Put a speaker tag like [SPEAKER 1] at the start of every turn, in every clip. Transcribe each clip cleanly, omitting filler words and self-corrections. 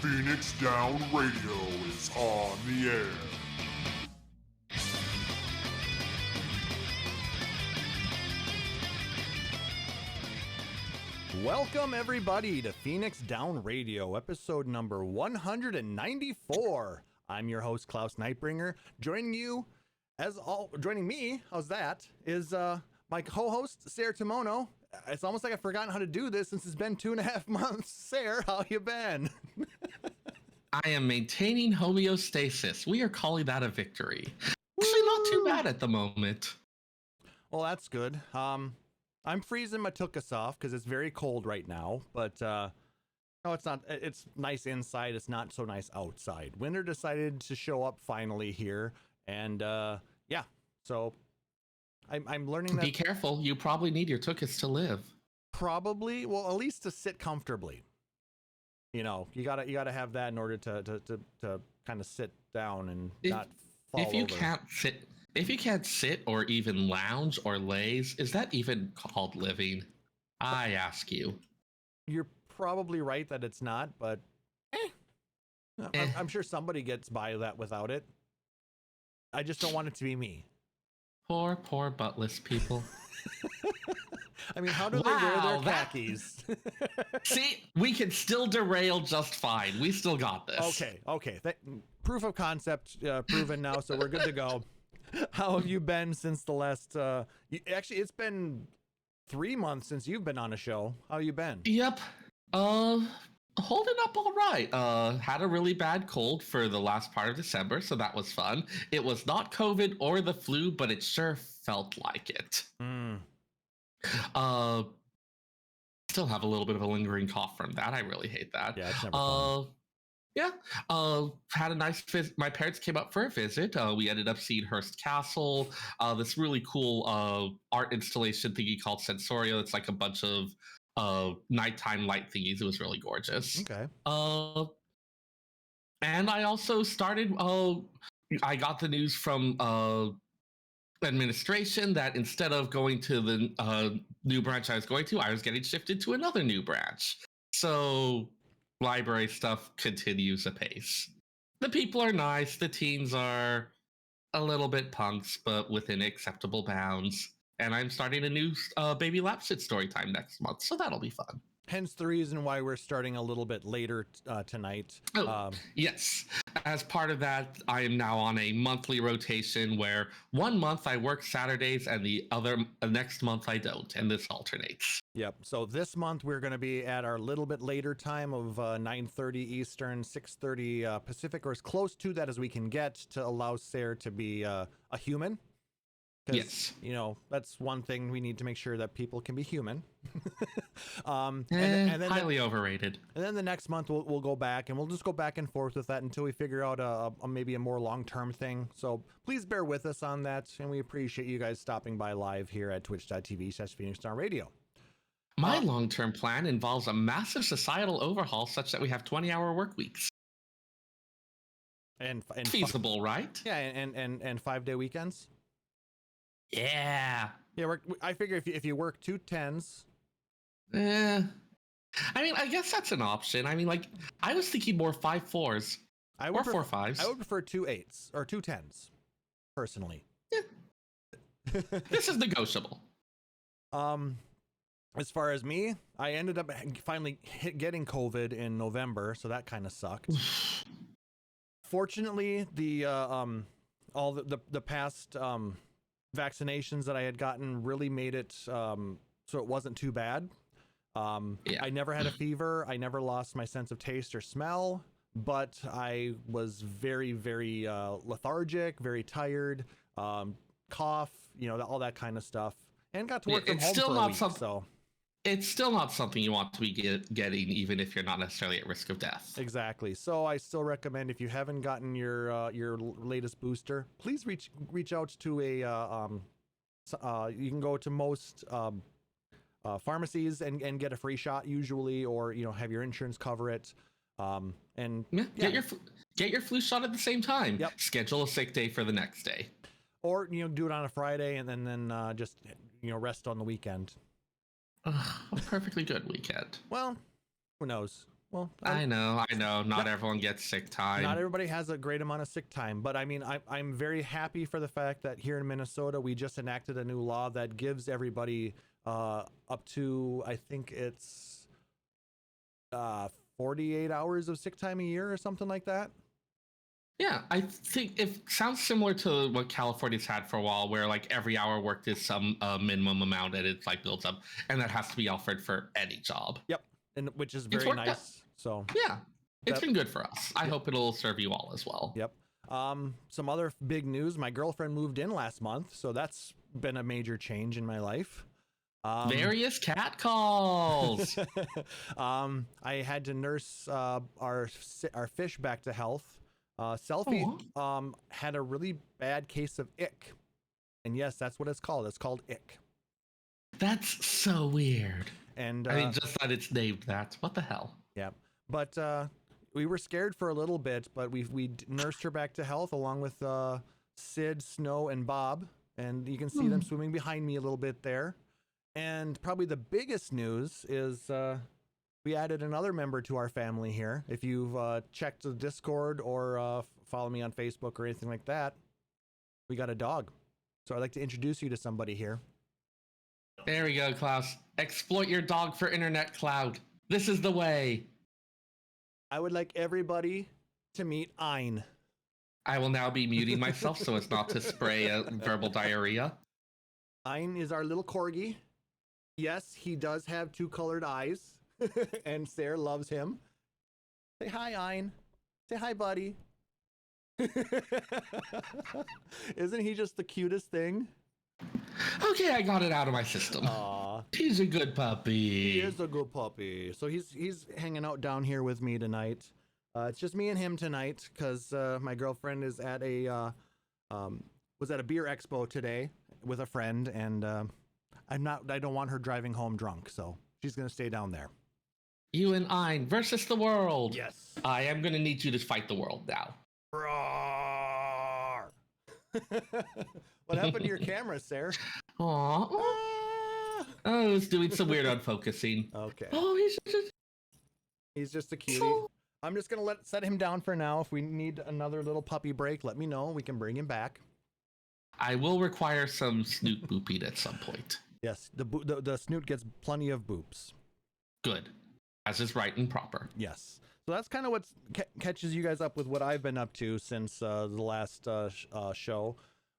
[SPEAKER 1] Phoenix Down Radio is on the air.
[SPEAKER 2] Welcome, everybody, to Phoenix Down Radio, episode number 194. I'm your host, Klauss Nightbringer. Joining me, how's that, is my co-host, Seyrr Tomono. It's almost like I've forgotten how to do this since it's been 2.5 months. Seyrr, how you been?
[SPEAKER 3] I am maintaining homeostasis. We are calling that a victory. Actually, not too bad at the moment.
[SPEAKER 2] Well, that's good. I'm freezing my tuchus off because it's very cold right now, but no, it's not. It's nice inside. It's not so nice outside. Winter decided to show up finally here, and yeah, so I'm learning that.
[SPEAKER 3] Be careful. You probably need your tuchus to live.
[SPEAKER 2] Probably, well, at least to sit comfortably. You know, you gotta have that in order to kind of sit down and not fall over. If you can't sit or even lounge or laze, is that even called living? I ask you. You're probably right that it's not, but I'm sure somebody gets by that without it. I just don't want it to be me.
[SPEAKER 3] Poor buttless people.
[SPEAKER 2] I mean, how do they wear their khakis?
[SPEAKER 3] See, we can still derail just fine. We still got this.
[SPEAKER 2] Okay. Proof of concept proven now, so we're good to go. How have you been since the last... actually, it's been 3 months since you've been on a show. How you been?
[SPEAKER 3] Yep. Holding up all right. Had a really bad cold for the last part of December, so that was fun. It was not COVID or the flu, but it sure felt like it. Still have a little bit of a lingering cough from that. I really hate that.
[SPEAKER 2] Yeah, it's never fun.
[SPEAKER 3] Yeah. Had a nice visit. My parents came up for a visit. We ended up seeing Hearst Castle, this really cool art installation thingy called Sensorio. It's like a bunch of nighttime light thingies. It was really gorgeous.
[SPEAKER 2] Okay.
[SPEAKER 3] And I also started, I got the news from administration that instead of going to the new branch I was going to, I was getting shifted to another new branch. So library stuff continues apace. The people are nice. The teens are a little bit punks, but within acceptable bounds. And I'm starting a new Baby Lapsit story time next month, so that'll be fun.
[SPEAKER 2] Hence the reason why we're starting a little bit later tonight.
[SPEAKER 3] Yes. As part of that, I am now on a monthly rotation where 1 month I work Saturdays and the next month I don't, and this alternates.
[SPEAKER 2] Yep. So this month we're going to be at our little bit later time of 9:30 Eastern, 6:30 Pacific, or as close to that as we can get to allow Seyrr to be a human.
[SPEAKER 3] Yes.
[SPEAKER 2] You know, that's one thing we need to make sure that people can be human.
[SPEAKER 3] And then highly overrated.
[SPEAKER 2] And then the next month we'll go back and we'll just go back and forth with that until we figure out maybe a more long-term thing. So please bear with us on that. And we appreciate you guys stopping by live here at twitch.tv/PhoenixDown
[SPEAKER 3] My long-term plan involves a massive societal overhaul such that we have 20-hour work weeks.
[SPEAKER 2] And
[SPEAKER 3] feasible, right?
[SPEAKER 2] Yeah, and 5-day weekends.
[SPEAKER 3] Yeah.
[SPEAKER 2] I figure if you work 2 10s.
[SPEAKER 3] I mean, I guess that's an option. I mean, like, I was thinking more 5 4s or 4 5s.
[SPEAKER 2] I would prefer 2 8s or 2 10s, personally.
[SPEAKER 3] Yeah. This is negotiable.
[SPEAKER 2] As far as me, I ended up finally getting COVID in November, so that kind of sucked. Fortunately, all the past vaccinations that I had gotten really made it so it wasn't too bad. I never had a fever. I never lost my sense of taste or smell, but I was very, very lethargic, very tired, cough, all that kind of stuff, and got to work from home for a week. So
[SPEAKER 3] it's still not something you want to be getting, even if you're not necessarily at risk of death.
[SPEAKER 2] Exactly. So I still recommend, if you haven't gotten your latest booster, please reach out to you can go to most pharmacies and get a free shot usually, or have your insurance cover it.
[SPEAKER 3] Get your flu shot at the same time.
[SPEAKER 2] Yep.
[SPEAKER 3] Schedule a sick day for the next day,
[SPEAKER 2] or do it on a Friday and then just rest on the weekend.
[SPEAKER 3] A perfectly good weekend.
[SPEAKER 2] Well, who knows? Well,
[SPEAKER 3] I know. Not everyone gets sick time.
[SPEAKER 2] Not everybody has a great amount of sick time, but I mean, I'm very happy for the fact that here in Minnesota, we just enacted a new law that gives everybody up to, I think it's 48 hours of sick time a year or something like that.
[SPEAKER 3] Yeah, I think it sounds similar to what California's had for a while, where like every hour worked is some minimum amount, and it's like builds up, and that has to be offered for any job.
[SPEAKER 2] Yep, and which is very nice. Out. So
[SPEAKER 3] yeah, it's been good for us. I hope it'll serve you all as well.
[SPEAKER 2] Yep. Some other big news: my girlfriend moved in last month, so that's been a major change in my life.
[SPEAKER 3] Various cat calls.
[SPEAKER 2] I had to nurse our fish back to health. Selfie had a really bad case of ick, and yes, that's what it's called. It's called ick.
[SPEAKER 3] That's so weird.
[SPEAKER 2] And
[SPEAKER 3] I mean, just that it's named that. What the hell?
[SPEAKER 2] Yeah, but we were scared for a little bit, but we nursed her back to health along with Sid, Snow, and Bob, and you can see them swimming behind me a little bit there. And probably the biggest news is we added another member to our family here. If you've checked the Discord or follow me on Facebook or anything like that, we got a dog. So I'd like to introduce you to somebody here.
[SPEAKER 3] There we go, Klauss. Exploit your dog for internet cloud. This is the way.
[SPEAKER 2] I would like everybody to meet Ein.
[SPEAKER 3] I will now be muting myself so as not to spray verbal diarrhea.
[SPEAKER 2] Ein is our little corgi. Yes, he does have 2 colored eyes, and Seyrr loves him. Say hi, Ein. Say hi, buddy. Isn't he just the cutest thing?
[SPEAKER 3] Okay, I got it out of my system.
[SPEAKER 2] Aww.
[SPEAKER 3] He's a good puppy.
[SPEAKER 2] He is a good puppy. So he's hanging out down here with me tonight. It's just me and him tonight because my girlfriend is at was at a beer expo today with a friend, and I don't want her driving home drunk, so she's gonna stay down there.
[SPEAKER 3] You and Ein versus the world.
[SPEAKER 2] Yes.
[SPEAKER 3] I am gonna need you to fight the world now.
[SPEAKER 2] Roar. What happened to your camera, Seyrr?
[SPEAKER 3] Aww. Oh, it's doing some weird unfocusing.
[SPEAKER 2] Okay.
[SPEAKER 3] Oh,
[SPEAKER 2] he's just a cutie. I'm just gonna set him down for now. If we need another little puppy break, let me know. We can bring him back.
[SPEAKER 3] I will require some snoot booping at some point.
[SPEAKER 2] Yes, the snoot gets plenty of boops.
[SPEAKER 3] Good, as is right and proper.
[SPEAKER 2] Yes. So that's kind of what catches you guys up with what I've been up to since the last show,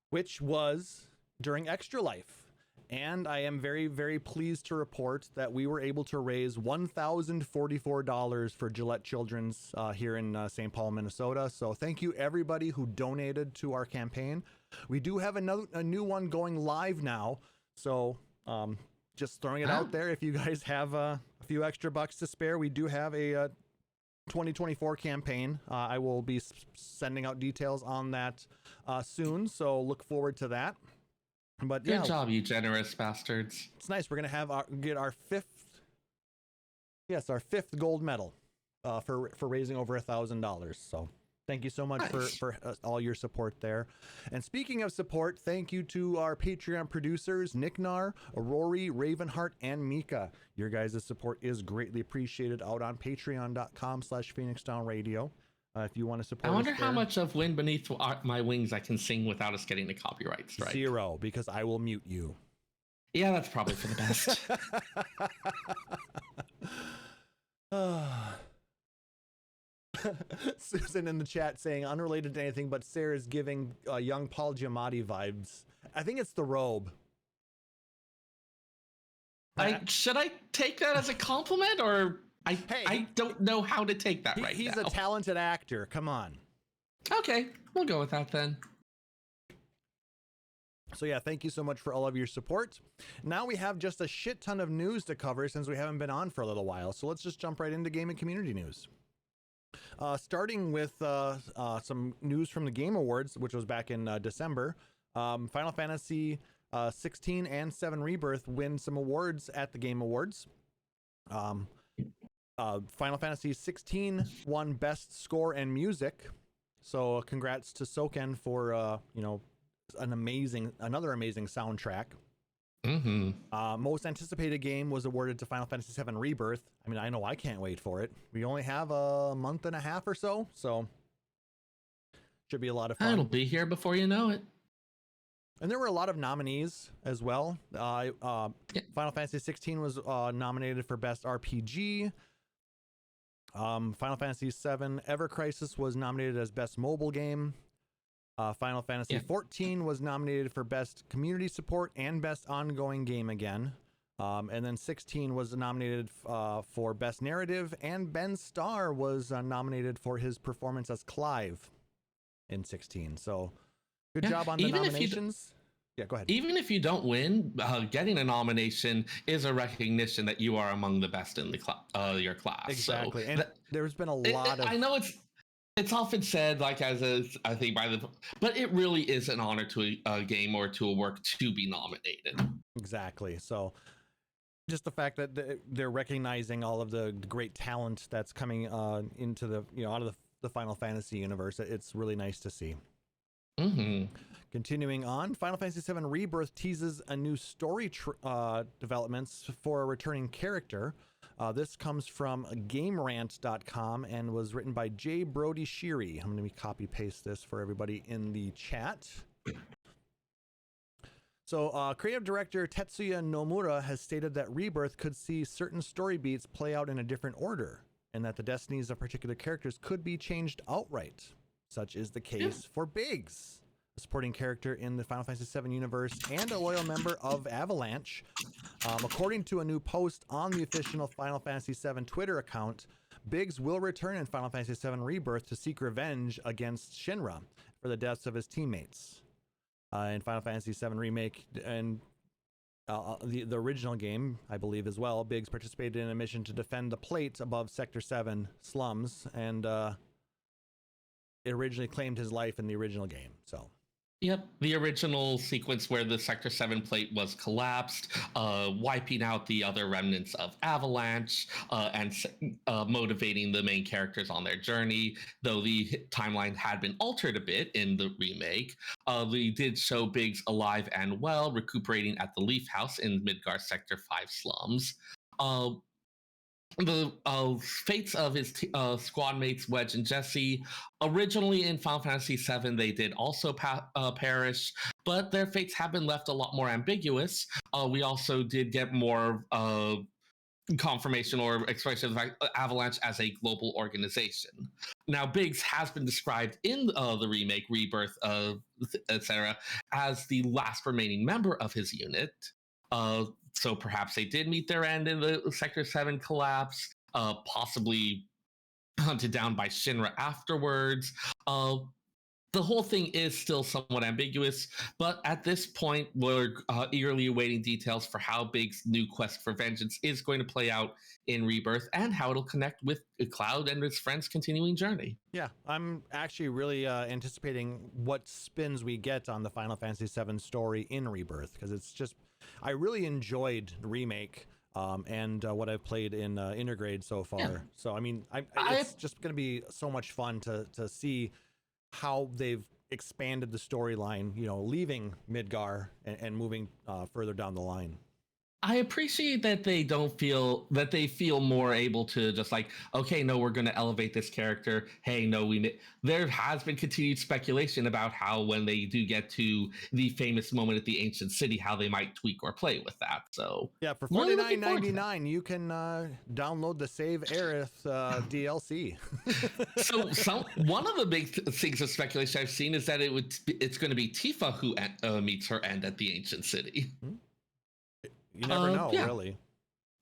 [SPEAKER 2] which was during Extra Life. And I am very, very pleased to report that we were able to raise $1,044 for Gillette Children's here in St. Paul, Minnesota. So thank you everybody who donated to our campaign. We do have a new one going live now. So just throwing it out there. If you guys have a few extra bucks to spare, we do have a 2024 campaign. I will be sending out details on that soon. So look forward to that. But
[SPEAKER 3] good job, you generous bastards.
[SPEAKER 2] It's nice. We're gonna have get our fifth gold medal for raising over $1,000. So thank you so much for all your support there. And speaking of support, thank you to our Patreon producers Nicknar, Aurori, Ravenheart, and Mika. Your guys' support is greatly appreciated out on patreon.com/PhoenixDownRadio. If you want to support,
[SPEAKER 3] I wonder how much of Wind Beneath My Wings I can sing without us getting a copyright strike.
[SPEAKER 2] 0, because I will mute you.
[SPEAKER 3] Yeah, that's probably for the best.
[SPEAKER 2] Susan in the chat saying, unrelated to anything, but Seyrr is giving young Paul Giamatti vibes. I think it's the robe.
[SPEAKER 3] Should I take that as a compliment, or... I don't know how to take that right now.
[SPEAKER 2] He's a talented actor. Come on.
[SPEAKER 3] Okay, we'll go with that then.
[SPEAKER 2] So yeah, thank you so much for all of your support. Now we have just a shit ton of news to cover since we haven't been on for a little while. So let's just jump right into gaming community news. Starting with some news from the Game Awards, which was back in December. Final Fantasy 16 and 7 Rebirth win some awards at the Game Awards. Final Fantasy 16 won Best Score and Music, so congrats to Soken for another amazing soundtrack. Most anticipated game was awarded to Final Fantasy VII Rebirth. I mean, I know I can't wait for it. We only have a month and a half or so should be a lot of fun.
[SPEAKER 3] It'll be here before you know it.
[SPEAKER 2] And there were a lot of nominees as well. Final Fantasy XVI was nominated for Best RPG. Final Fantasy VII Ever Crisis was nominated as Best Mobile Game. Final Fantasy XIV was nominated for Best Community Support and Best Ongoing Game again. And then 16 was nominated for Best Narrative, and Ben Starr was nominated for his performance as Clive in 16. So good job on the nominations. Yeah, go ahead.
[SPEAKER 3] Even if you don't win, getting a nomination is a recognition that you are among the best in your class.
[SPEAKER 2] Exactly.
[SPEAKER 3] So
[SPEAKER 2] and there's been a lot of...
[SPEAKER 3] I know it's often said, like, I think but it really is an honor to a game or to a work to be nominated.
[SPEAKER 2] Exactly. So just the fact that they're recognizing all of the great talent that's coming into the, out of the Final Fantasy universe, it's really nice to see. Continuing on, Final Fantasy VII Rebirth teases a new story developments for a returning character. This comes from GameRant.com and was written by J. Brody Sheary. I'm going to copy paste this for everybody in the chat. So, creative director Tetsuya Nomura has stated that Rebirth could see certain story beats play out in a different order, and that the destinies of particular characters could be changed outright. Such is the case for Biggs, a supporting character in the Final Fantasy VII universe and a loyal member of Avalanche. According to a new post on the official Final Fantasy VII Twitter account, Biggs will return in Final Fantasy VII Rebirth to seek revenge against Shinra for the deaths of his teammates. In Final Fantasy VII Remake and the original game, I believe as well, Biggs participated in a mission to defend the plate above Sector 7 slums, and it originally claimed his life in the original game. So
[SPEAKER 3] Yep, the original sequence where the Sector 7 plate was collapsed, wiping out the other remnants of Avalanche, and motivating the main characters on their journey. Though the timeline had been altered a bit in the remake, they did show Biggs alive and well, recuperating at the Leaf House in Midgar Sector 5 slums. The fates of his squad mates Wedge and Jesse, originally in Final Fantasy VII, they did also perish, but their fates have been left a lot more ambiguous. We also did get more confirmation or expression of Avalanche as a global organization. Now, Biggs has been described in the remake, Rebirth, etc., as the last remaining member of his unit. So perhaps they did meet their end in the Sector 7 collapse, possibly hunted down by Shinra afterwards. The whole thing is still somewhat ambiguous, but at this point, we're eagerly awaiting details for how Biggs' new quest for vengeance is going to play out in Rebirth and how it'll connect with Cloud and his friends' continuing journey.
[SPEAKER 2] Yeah, I'm actually really anticipating what spins we get on the Final Fantasy VII story in Rebirth, because it's just, I really enjoyed the remake and what I've played in Intergrade so far. Yeah. So, I mean, it's just going to be so much fun to see how they've expanded the storyline, leaving Midgar and moving further down the line.
[SPEAKER 3] I appreciate that they feel more able to just like, okay, no, we're going to elevate this character. Hey, no, there has been continued speculation about how when they do get to the famous moment at the ancient city, how they might tweak or play with that. So
[SPEAKER 2] yeah, for $49.99, you can download the Save Aerith DLC.
[SPEAKER 3] So one of the big things of speculation I've seen is that it's going to be Tifa who meets her end at the ancient city.
[SPEAKER 2] Mm-hmm. You never know, really.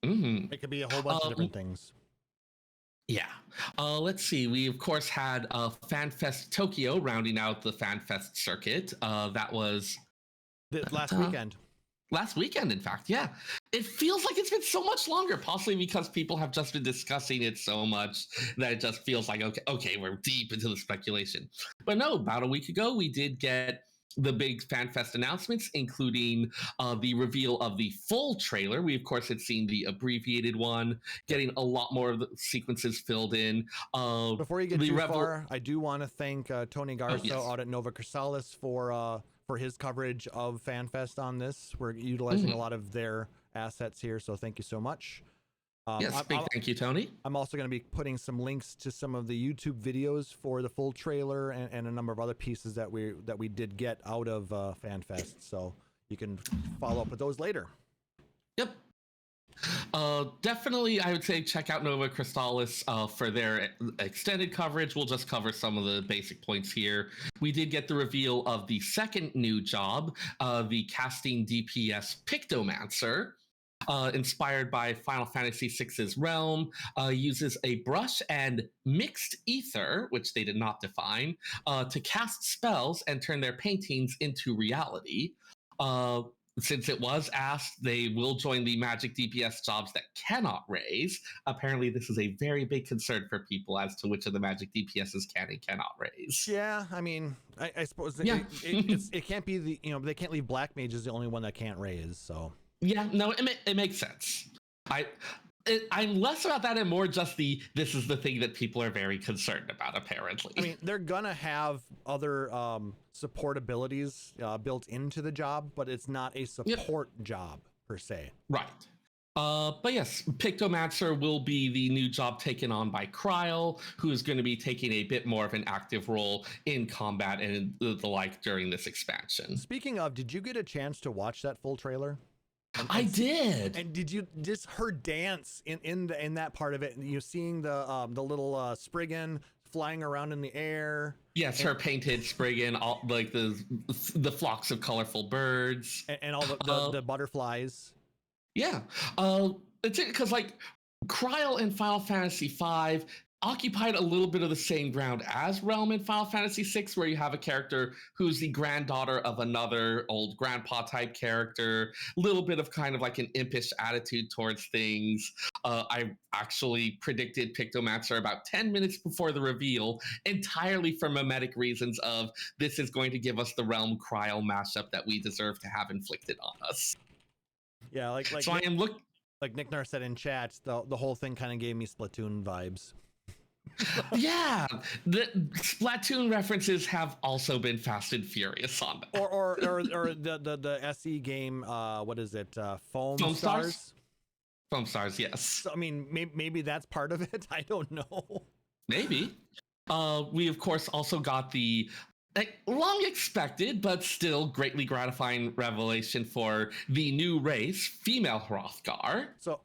[SPEAKER 2] Mm-hmm. It could be a whole bunch of different things.
[SPEAKER 3] Yeah. Let's see. We, of course, had FanFest Tokyo rounding out the FanFest circuit. That was...
[SPEAKER 2] last weekend.
[SPEAKER 3] Last weekend, in fact, yeah. It feels like it's been so much longer, possibly because people have just been discussing it so much that it just feels like, okay, we're deep into the speculation. But no, about a week ago, we did get the big FanFest announcements, including the reveal of the full trailer. We, of course, had seen the abbreviated one, getting a lot more of the sequences filled in.
[SPEAKER 2] Before you get too far, I do want to thank Tony Garso out at Nova Chrysalis for for his coverage of FanFest on this. We're utilizing a lot of their assets here, so thank you so much.
[SPEAKER 3] Yes, big thank you, Tony.
[SPEAKER 2] I'm also going to be putting some links to some of the YouTube videos for the full trailer and a number of other pieces that we did get out of FanFest, so you can follow up with those later.
[SPEAKER 3] Yep. Definitely, I would say check out Nova Crystallis for their extended coverage. We'll just cover some of the basic points here. We did get the reveal of the second new job, the casting DPS Pictomancer. Inspired by Final Fantasy VI's Realm, uses a brush and mixed ether, which they did not define, to cast spells and turn their paintings into reality. Since it was asked, they will join the Magic DPS jobs that cannot raise. Apparently, this is a very big concern for people as to which of the Magic DPSs can and cannot raise.
[SPEAKER 2] Yeah, I mean, I suppose it can't be the, they can't leave Black Mage as the only one that can't raise, so.
[SPEAKER 3] Yeah, no, it makes sense. I'm less about that and more just this is the thing that people are very concerned about, apparently.
[SPEAKER 2] I mean, they're gonna have other support abilities built into the job, but it's not a support job per se.
[SPEAKER 3] Right. But yes, Pictomancer will be the new job taken on by Kryl, who is going to be taking a bit more of an active role in combat and the like during this expansion.
[SPEAKER 2] Speaking of, did you get a chance to watch that full trailer?
[SPEAKER 3] I did.
[SPEAKER 2] And did you just her dance in that part of it? You seeing the little Spriggan flying around in the air?
[SPEAKER 3] Yes, her painted Spriggan, all like the flocks of colorful birds
[SPEAKER 2] and all the butterflies.
[SPEAKER 3] Yeah, it's because like Kryl in Final Fantasy V occupied a little bit of the same ground as Realm in Final Fantasy VI, where you have a character who's the granddaughter of another old grandpa type character, little bit of kind of like an impish attitude towards things. I actually predicted Pictomancer about 10 minutes before the reveal, entirely for mimetic reasons of this is going to give us the Realm Kryl mashup that we deserve to have inflicted on us.
[SPEAKER 2] Yeah, like
[SPEAKER 3] so I am
[SPEAKER 2] like Nick Nar said in chat, the whole thing kind of gave me Splatoon vibes.
[SPEAKER 3] Yeah, the Splatoon references have also been Fast and Furious on that.
[SPEAKER 2] Or the SE game, what is it? Foam Stars?
[SPEAKER 3] Foam Stars, yes.
[SPEAKER 2] So, I mean, maybe that's part of it. I don't know.
[SPEAKER 3] Maybe. We of course also got the long expected but still greatly gratifying revelation for the new race, female Hrothgar.
[SPEAKER 2] So,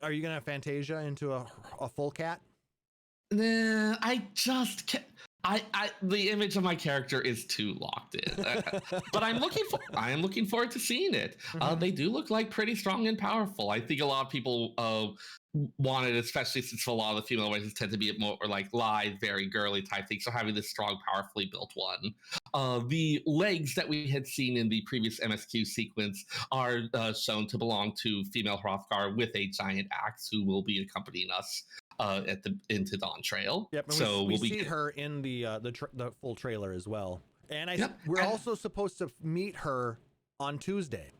[SPEAKER 2] are you gonna have Fantasia into a full cat?
[SPEAKER 3] Nah, I just can't. The image of my character is too locked in, but I am looking forward to seeing it. They do look like pretty strong and powerful. I think a lot of people want it, especially since a lot of the female races tend to be more like lithe, very girly type thing. So having this strong, powerfully built one. The legs that we had seen in the previous MSQ sequence are shown to belong to female Hrothgar with a giant axe, who will be accompanying us into Dawn Trail.
[SPEAKER 2] Yep, and so we see her in the full trailer as well. And we're also supposed to meet her on Tuesday.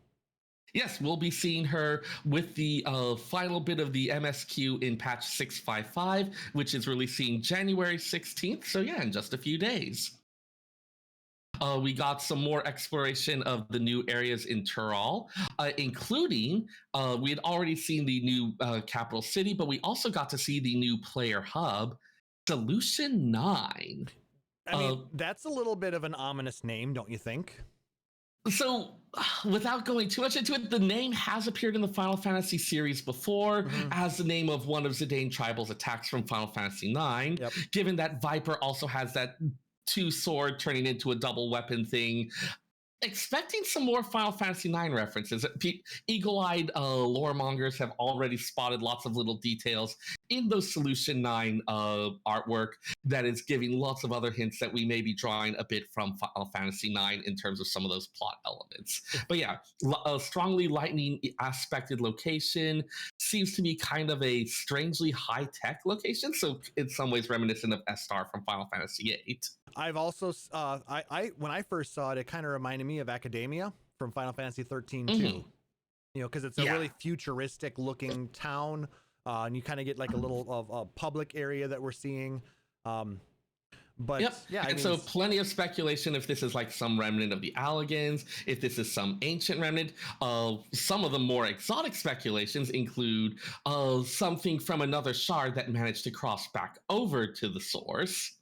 [SPEAKER 3] Yes, we'll be seeing her with the final bit of the MSQ in patch 655, which is releasing January 16th. So yeah, in just a few days. We got some more exploration of the new areas in Tural, including we had already seen the new capital city, but we also got to see the new player hub, Solution 9.
[SPEAKER 2] I mean, that's a little bit of an ominous name, don't you think?
[SPEAKER 3] So, without going too much into it, the name has appeared in the Final Fantasy series before as the name of one of Zidane Tribal's attacks from Final Fantasy IX, given that Viper also has that two-sword turning into a double weapon thing. Expecting some more Final Fantasy IX references. Eagle-eyed lore mongers have already spotted lots of little details in those Solution 9 artwork that is giving lots of other hints that we may be drawing a bit from Final Fantasy IX in terms of some of those plot elements. But yeah, a strongly lightning aspected location, seems to be kind of a strangely high-tech location, so in some ways reminiscent of S-Star from Final Fantasy VIII.
[SPEAKER 2] I've also, when I first saw it, it kind of reminded me of Academia from Final Fantasy XIII too. You know, because it's a really futuristic looking town, and you kind of get like a little of a public area that we're seeing. But
[SPEAKER 3] yep.
[SPEAKER 2] yeah,
[SPEAKER 3] And so plenty of speculation if this is like some remnant of the Allagans, if this is some ancient remnant. Some of the more exotic speculations include something from another shard that managed to cross back over to the source.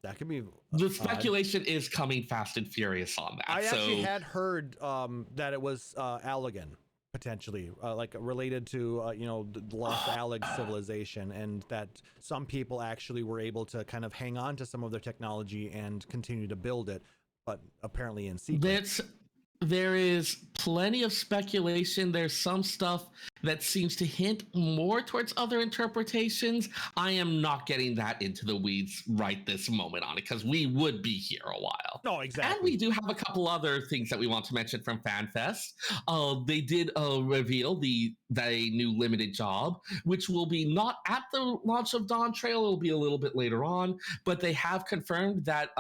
[SPEAKER 2] That could be
[SPEAKER 3] the speculation is coming fast and furious on that.
[SPEAKER 2] I actually had heard that it was Allagan. Potentially, like related to the lost Alleg civilization, and that some people actually were able to kind of hang on to some of their technology and continue to build it, but apparently in secret.
[SPEAKER 3] There is plenty of speculation. There's some stuff that seems to hint more towards other interpretations. I am not getting that into the weeds right this moment on it, because we would be here a while.
[SPEAKER 2] No, exactly.
[SPEAKER 3] And we do have a couple other things that we want to mention from FanFest. They did reveal the new limited job, which will be not at the launch of Dawn Trail. It'll be a little bit later on, but they have confirmed that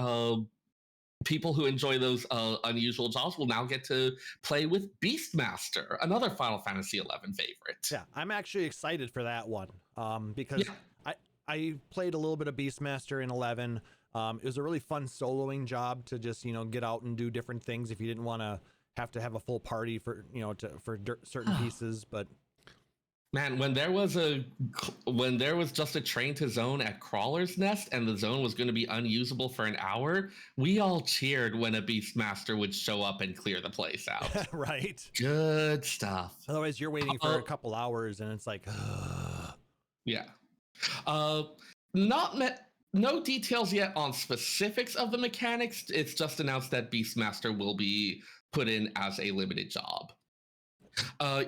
[SPEAKER 3] people who enjoy those unusual jobs will now get to play with Beastmaster, another Final Fantasy XI favorite.
[SPEAKER 2] Yeah, I'm actually excited for that one because I played a little bit of Beastmaster in 11. It was a really fun soloing job to just get out and do different things if you didn't want to have a full party for certain pieces. But
[SPEAKER 3] man, when there was just a train to zone at Crawler's Nest and the zone was going to be unusable for an hour, we all cheered when a Beastmaster would show up and clear the place out.
[SPEAKER 2] Right.
[SPEAKER 3] Good stuff.
[SPEAKER 2] Otherwise, you're waiting for a couple hours and it's like,
[SPEAKER 3] yeah. No details yet on specifics of the mechanics. It's just announced that Beastmaster will be put in as a limited job.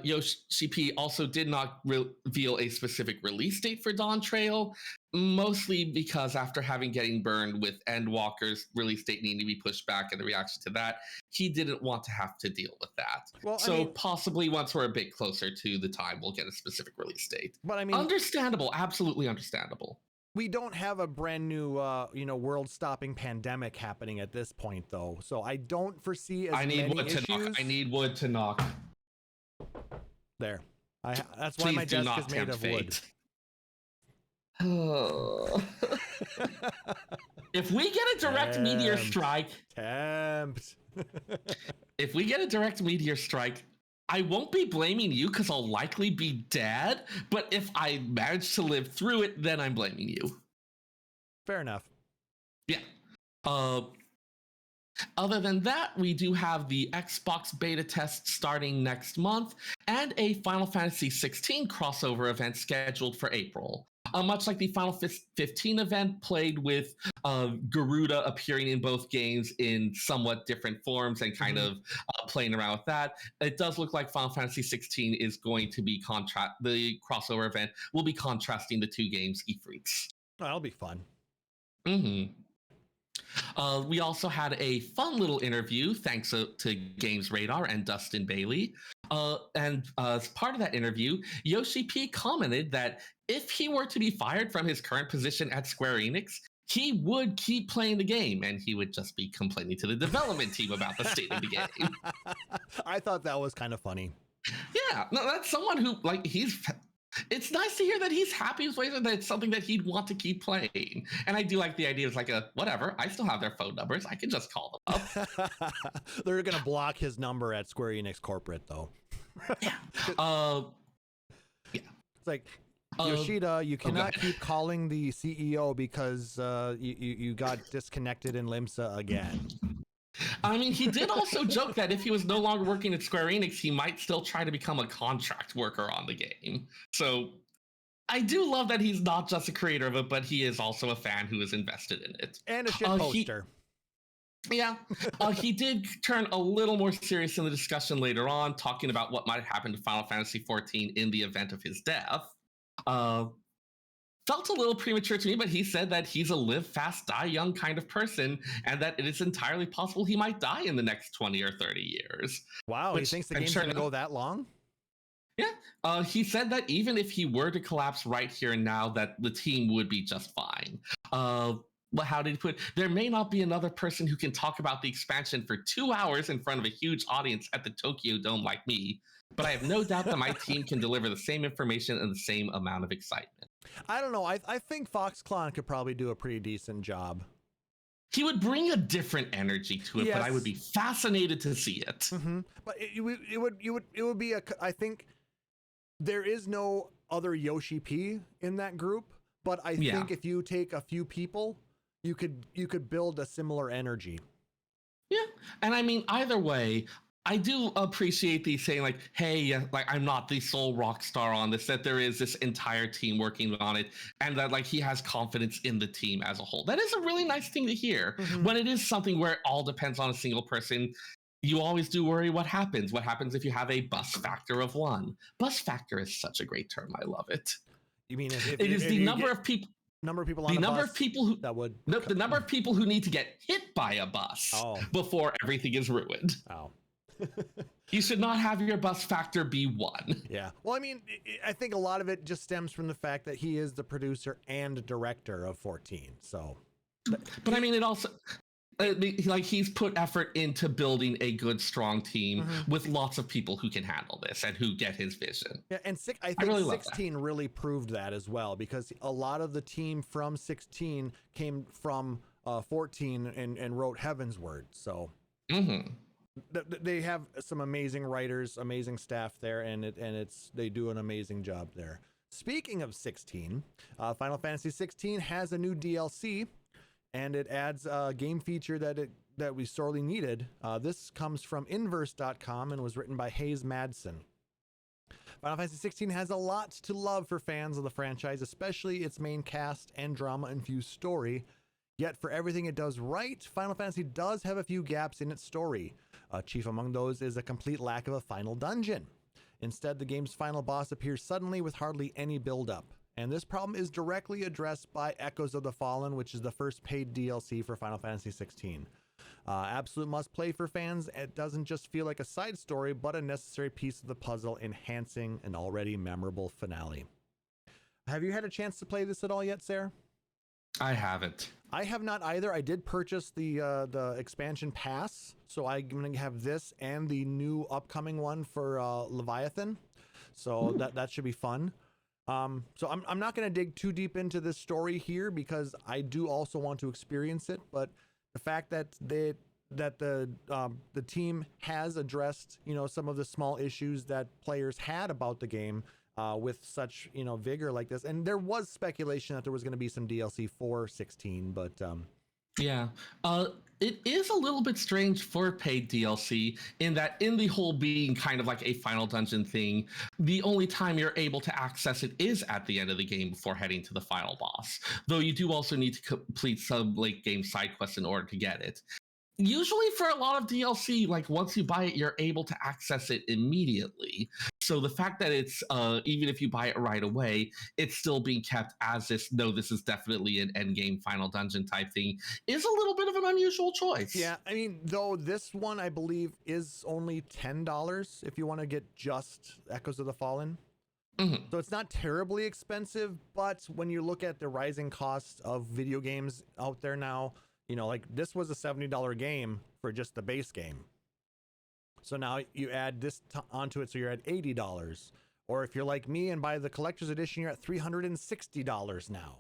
[SPEAKER 3] Yoshi P also did not reveal a specific release date for Dawn Trail, mostly because after getting burned with Endwalker's release date needing to be pushed back and the reaction to that, he didn't want to have to deal with that. Well, possibly once we're a bit closer to the time, we'll get a specific release date. But understandable, absolutely understandable.
[SPEAKER 2] We don't have a brand new, world-stopping pandemic happening at this point, though. So I don't foresee as many issues.
[SPEAKER 3] I need wood to knock.
[SPEAKER 2] There. That's why my desk is made of wood.
[SPEAKER 3] If we get a direct meteor strike, if we get a direct meteor strike, I won't be blaming you because I'll likely be dead. But if I manage to live through it, then I'm blaming you.
[SPEAKER 2] Fair enough.
[SPEAKER 3] Yeah. Other than that, we do have the Xbox beta test starting next month and a Final Fantasy XVI crossover event scheduled for April. Much like the Final 15 event, played with Garuda appearing in both games in somewhat different forms and kind of playing around with that. It does look like Final Fantasy XVI is going to be the crossover event will be contrasting the two games' Ifrits.
[SPEAKER 2] Oh, that'll be fun.
[SPEAKER 3] We also had a fun little interview thanks to Games Radar and Dustin Bailey. And as part of that interview, Yoshi P commented that if he were to be fired from his current position at Square Enix, he would keep playing the game and he would just be complaining to the development team about the state of the game.
[SPEAKER 2] I thought that was kind of funny.
[SPEAKER 3] Yeah, no, that's someone who, it's nice to hear that he's happy with ways that it's something that he'd want to keep playing. And I do like the idea of whatever, I still have their phone numbers. I can just call them up.
[SPEAKER 2] They're going to block his number at Square Enix corporate, though.
[SPEAKER 3] Yeah.
[SPEAKER 2] It's like, Yoshida, you cannot keep calling the CEO because you got disconnected in Limsa again.
[SPEAKER 3] I mean, he did also joke that if he was no longer working at Square Enix, he might still try to become a contract worker on the game. So I do love that he's not just a creator of it, but he is also a fan who is invested in it.
[SPEAKER 2] And a shit poster.
[SPEAKER 3] He did turn a little more serious in the discussion later on, talking about what might happen to Final Fantasy XIV in the event of his death. Felt a little premature to me, but he said that he's a live fast, die young kind of person, and that it is entirely possible he might die in the next 20 or 30 years.
[SPEAKER 2] Wow, he thinks the game's going to go that long?
[SPEAKER 3] Yeah. He said that even if he were to collapse right here and now, that the team would be just fine. But how did he put it? There may not be another person who can talk about the expansion for 2 hours in front of a huge audience at the Tokyo Dome like me, but I have no doubt that my team can deliver the same information and the same amount of excitement.
[SPEAKER 2] I don't know. I think Foxconn could probably do a pretty decent job.
[SPEAKER 3] he would bring a different energy to it,
[SPEAKER 2] yes.
[SPEAKER 3] but I would be fascinated to see it.
[SPEAKER 2] But it would be I think there is no other Yoshi P in that group, but I think if you take a few people, you could build a similar energy.
[SPEAKER 3] Yeah, and I mean, either way, I do appreciate these saying like, hey, like I'm not the sole rock star on this, that there is this entire team working on it, and that like he has confidence in the team as a whole. That is a really nice thing to hear. When it is something where it all depends on a single person, you always do worry what happens. What happens if you have a bus factor of 1? Bus factor is such a great term. I love it.
[SPEAKER 2] You mean if
[SPEAKER 3] it is the number of people
[SPEAKER 2] on
[SPEAKER 3] the number of people who the number of people who need to get hit by a bus before everything is ruined. You should not have your bus factor be 1.
[SPEAKER 2] Yeah. Well, I mean, I think a lot of it just stems from the fact that he is the producer and director of 14. So,
[SPEAKER 3] but I mean, it also like he's put effort into building a good, strong team with lots of people who can handle this and who get his vision.
[SPEAKER 2] Yeah, and I think really 16 really proved that as well, because a lot of the team from 16 came from 14 and wrote Heaven's Word. So. They have some amazing writers, amazing staff there, and they do an amazing job there. Speaking of 16, Final Fantasy 16 has a new DLC, and it adds a game feature that we sorely needed. This comes from Inverse.com and was written by Hayes Madsen. Final Fantasy 16 has a lot to love for fans of the franchise, especially its main cast and drama-infused story. Yet for everything it does right, Final Fantasy does have a few gaps in its story. Chief among those is a complete lack of a final dungeon. Instead, the game's final boss appears suddenly with hardly any build-up. And this problem is directly addressed by Echoes of the Fallen, which is the first paid DLC for Final Fantasy 16. Absolute must-play for fans. It doesn't just feel like a side story, but a necessary piece of the puzzle, enhancing an already memorable finale. Have you had a chance to play this at all yet, Seyrr?
[SPEAKER 3] I haven't.
[SPEAKER 2] I have not either. I did purchase the expansion pass, so I'm going to have this and the new upcoming one for Leviathan. So that should be fun. So I'm not going to dig too deep into this story here because I do also want to experience it. But the fact that the team has addressed, some of the small issues that players had about the game with such, vigor like this. And there was speculation that there was going to be some DLC for 16, but
[SPEAKER 3] yeah, it is a little bit strange for paid DLC in that in the whole being kind of like a final dungeon thing, the only time you're able to access it is at the end of the game before heading to the final boss, though you do also need to complete some late game side quests in order to get it. Usually for a lot of DLC, like once you buy it, you're able to access it immediately. So the fact that it's, even if you buy it right away, it's still being kept as this is definitely an end game final dungeon type thing is a little bit of an unusual choice.
[SPEAKER 2] Yeah, I mean, though this one, I believe, is only $10 if you want to get just Echoes of the Fallen. So it's not terribly expensive, but when you look at the rising costs of video games out there now, like this was a $70 game for just the base game. So now you add this onto it, so you're at $80. Or if you're like me and buy the collector's edition, you're at $360 now.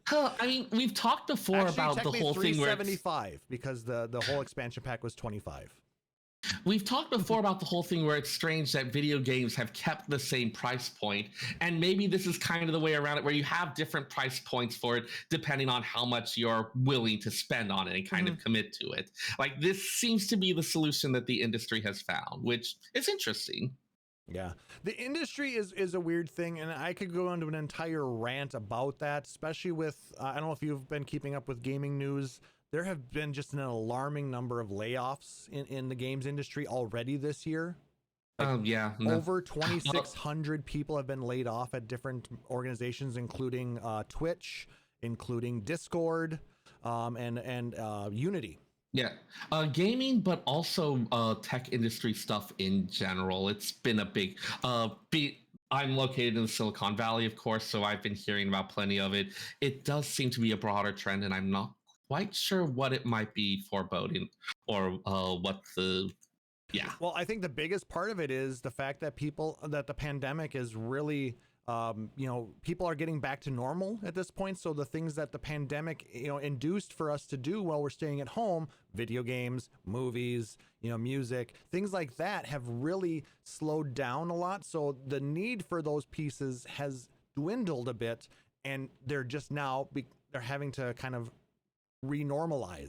[SPEAKER 3] I mean, we've talked before about the whole thing where
[SPEAKER 2] $375 because the whole expansion pack was $25.
[SPEAKER 3] We've talked before about the whole thing where it's strange that video games have kept the same price point, and maybe this is kind of the way around it where you have different price points for it depending on how much you're willing to spend on it and kind of commit to it. Like this seems to be the solution that the industry has found, which is interesting.
[SPEAKER 2] Yeah, the industry is a weird thing, and I could go into an entire rant about that, especially with I don't know if you've been keeping up with gaming news. There have been just an alarming number of layoffs in the games industry already this year. Over 2,600 people have been laid off at different organizations, including Twitch, including Discord, and Unity.
[SPEAKER 3] Yeah, gaming, but also tech industry stuff in general. It's been a big I'm located in the Silicon Valley, of course, so I've been hearing about plenty of it. It does seem to be a broader trend, and I'm not quite sure what it might be foreboding or what the Well,
[SPEAKER 2] I think the biggest part of it is the fact that the pandemic is really People are getting back to normal at this point. So the things that the pandemic, induced for us to do while we're staying at home, video games, movies, music, things like that have really slowed down a lot. So the need for those pieces has dwindled a bit, and they're just now, they're having to kind of renormalize.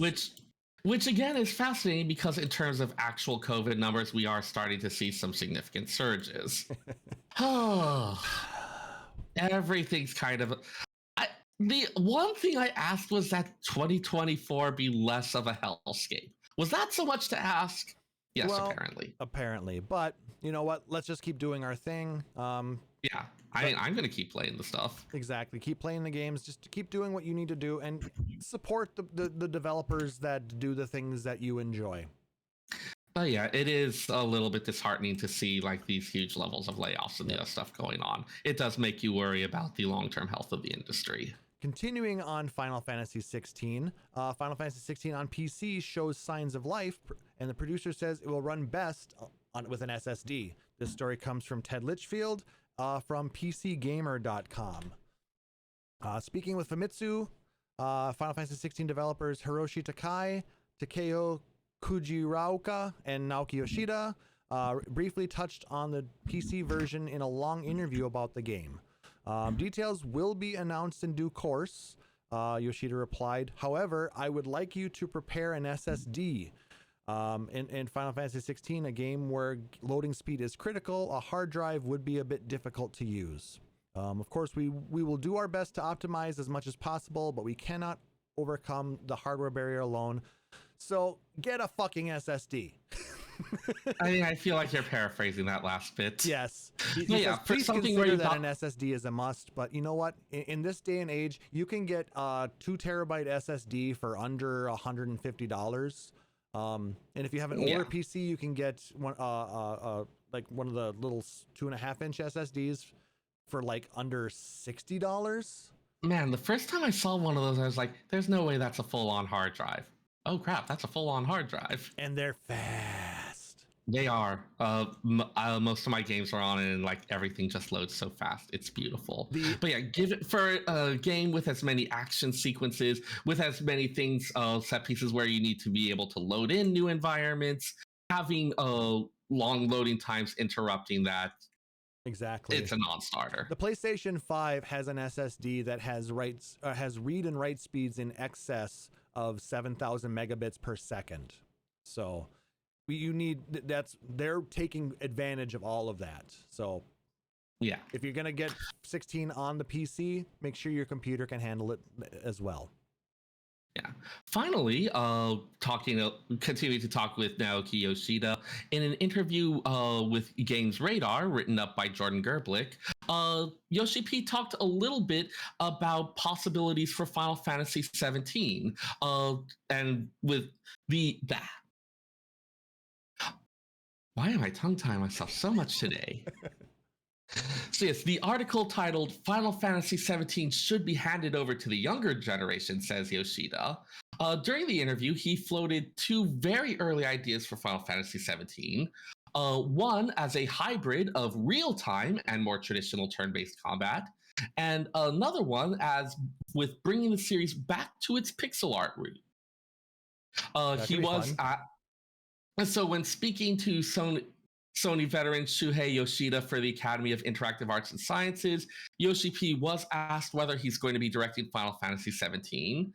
[SPEAKER 3] Which again is fascinating, because in terms of actual COVID numbers, we are starting to see some significant surges. Everything's kind of... the one thing I asked was that 2024 be less of a hellscape. Was that so much to ask? Yes, well,
[SPEAKER 2] apparently. But you know what? Let's just keep doing our thing.
[SPEAKER 3] Yeah, I'm going to keep playing the stuff.
[SPEAKER 2] Exactly. Keep playing the games. Just keep doing what you need to do, and support the developers that do the things that you enjoy.
[SPEAKER 3] But yeah, it is a little bit disheartening to see like these huge levels of layoffs and the other stuff going on. It does make you worry about the long-term health of the industry.
[SPEAKER 2] Continuing on Final Fantasy XVI, Final Fantasy XVI on PC shows signs of life, and the producer says it will run best with an SSD. This story comes from Ted Litchfield from PCGamer.com. Speaking with Famitsu, Final Fantasy XVI developers Hiroshi Takai, Takeo Kujiraoka, and Naoki Yoshida briefly touched on the PC version in a long interview about the game. Details will be announced in due course, Yoshida replied. However, I would like you to prepare an SSD. In Final Fantasy XVI, a game where loading speed is critical, a hard drive would be a bit difficult to use. Of course, we will do our best to optimize as much as possible, but we cannot overcome the hardware barrier alone. So get a fucking SSD.
[SPEAKER 3] I feel like you're paraphrasing that last bit.
[SPEAKER 2] Yes. He says, please consider that an SSD is a must, but you know what? In this day and age, you can get a 2 terabyte SSD for under $150. And if you have an older PC, you can get one of the little 2.5-inch SSDs for like under $60.
[SPEAKER 3] Man, the first time I saw one of those, I was like, there's no way that's a full-on hard drive. Oh crap, that's a full-on hard drive.
[SPEAKER 2] And they're fast.
[SPEAKER 3] They are. Most of my games are on it, and like everything just loads so fast. It's beautiful. But yeah, give it for a game with as many action sequences, with as many things, set pieces where you need to be able to load in new environments, having long loading times interrupting that.
[SPEAKER 2] Exactly.
[SPEAKER 3] It's a non-starter.
[SPEAKER 2] The PlayStation 5 has an SSD that has read and write speeds in excess of 7,000 megabits per second. So they're taking advantage of all of that. So
[SPEAKER 3] yeah, if
[SPEAKER 2] you're going to get 16 on the PC, make sure your computer can handle it as well.
[SPEAKER 3] Yeah. Finally, continuing to talk with Naoki Yoshida in an interview with Games Radar, written up by Jordan Gerblick. Yoshi P talked a little bit about possibilities for Final Fantasy XVII, and with why am I tongue-tying myself so much today? So yes, the article titled Final Fantasy XVII should be handed over to the younger generation, says Yoshida. During the interview, he floated 2 very early ideas for Final Fantasy XVII. One as a hybrid of real-time and more traditional turn-based combat, and another one as with bringing the series back to its pixel art root. So when speaking to Sony veteran Shuhei Yoshida for the Academy of Interactive Arts and Sciences, Yoshi P was asked whether he's going to be directing Final Fantasy XVII.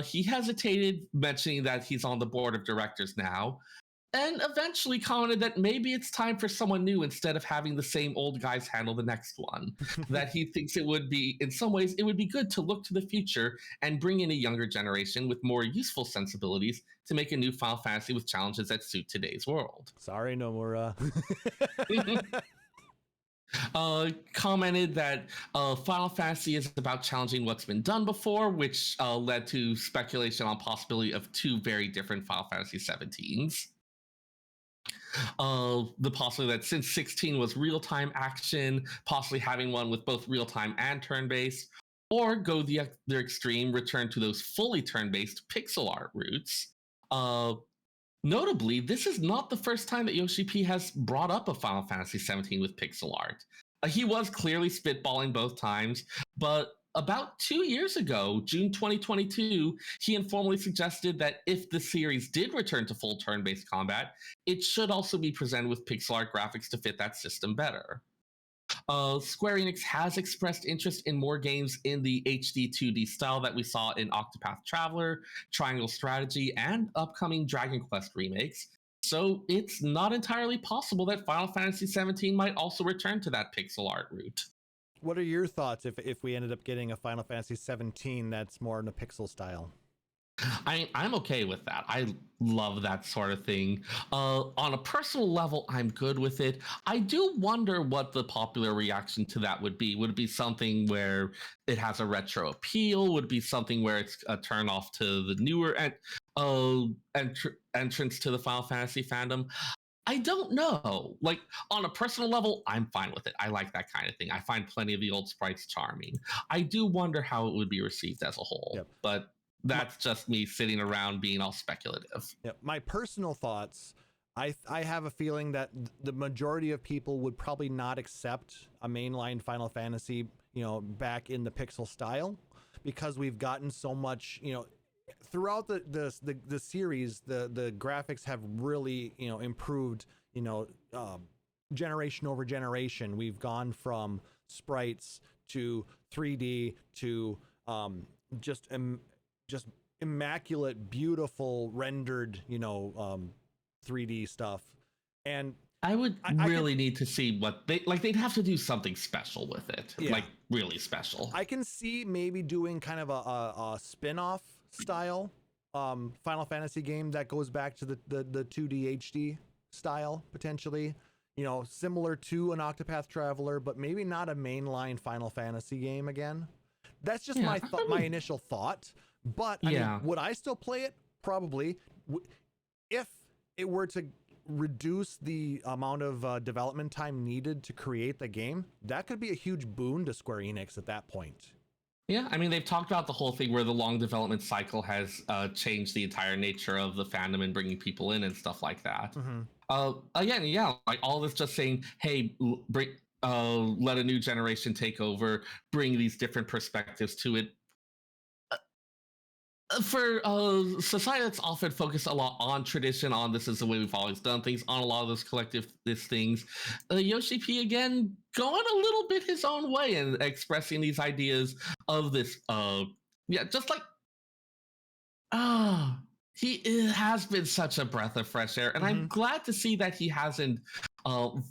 [SPEAKER 3] He hesitated, mentioning that he's on the board of directors now, and eventually commented that maybe it's time for someone new instead of having the same old guys handle the next one. That he thinks it would be, in some ways, it would be good to look to the future and bring in a younger generation with more useful sensibilities to make a new Final Fantasy with challenges that suit today's world.
[SPEAKER 2] Sorry, Nomura.
[SPEAKER 3] Commented that Final Fantasy is about challenging what's been done before, which led to speculation on possibility of 2 very different Final Fantasy XVIIs. The possibility that since 16 was real-time action, possibly having one with both real-time and turn-based, or go the extreme, return to those fully turn-based pixel art roots. Notably, this is not the first time that Yoshi P has brought up a Final Fantasy XVII with pixel art. He was clearly spitballing both times, but about 2 years ago, June 2022, he informally suggested that if the series did return to full turn based combat, it should also be presented with pixel art graphics to fit that system better. Square Enix has expressed interest in more games in the HD 2D style that we saw in Octopath Traveler, Triangle Strategy, and upcoming Dragon Quest remakes. So it's not entirely possible that Final Fantasy XVII might also return to that pixel art route.
[SPEAKER 2] What are your thoughts if we ended up getting a Final Fantasy XVII that's more in a pixel style?
[SPEAKER 3] I'm okay with that. I love that sort of thing. On a personal level, I'm good with it. I do wonder what the popular reaction to that would be. Would it be something where it has a retro appeal? Would it be something where it's a turn off to the newer entrance to the Final Fantasy fandom? I don't know. Like, on a personal level, I'm fine with it. I like that kind of thing. I find plenty of the old sprites charming. I do wonder how it would be received as a whole. Yep. But that's just me sitting around being all speculative.
[SPEAKER 2] Yeah, my personal thoughts, I have a feeling that the majority of people would probably not accept a mainline Final Fantasy, back in the pixel style, because we've gotten so much, throughout the series, the graphics have really, improved, generation over generation. We've gone from sprites to 3D to just immaculate, beautiful, rendered, 3D stuff. And
[SPEAKER 3] I would need to see what they'd have to do something special with it. Yeah. Like really special.
[SPEAKER 2] I can see maybe doing kind of a spin-off style Final Fantasy game that goes back to the 2D HD style, potentially, similar to an Octopath Traveler, but maybe not a mainline Final Fantasy game again. That's just my initial thought. But I mean, would I still play it? Probably. If it were to reduce the amount of development time needed to create the game, that could be a huge boon to Square Enix at that point.
[SPEAKER 3] Yeah, I mean, they've talked about the whole thing where the long development cycle has changed the entire nature of the fandom and bringing people in and stuff like that. Again, like all this just saying, hey, let a new generation take over, bring these different perspectives to it. For society that's often focused a lot on tradition, on this is the way we've always done things, on a lot of those collectivist things, Yoshi P again going a little bit his own way and expressing these ideas of this just like he has been such a breath of fresh air, and I'm glad to see that he hasn't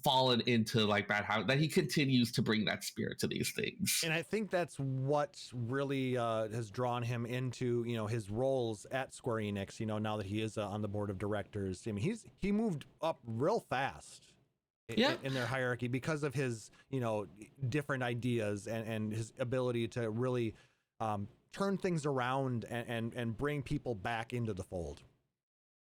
[SPEAKER 3] fallen into like bad habits, that he continues to bring that spirit to these things.
[SPEAKER 2] And I think that's what really has drawn him into his roles at Square Enix. Now that he is on the board of directors, I mean he moved up real fast in their hierarchy because of his different ideas and his ability to really turn things around and bring people back into the fold.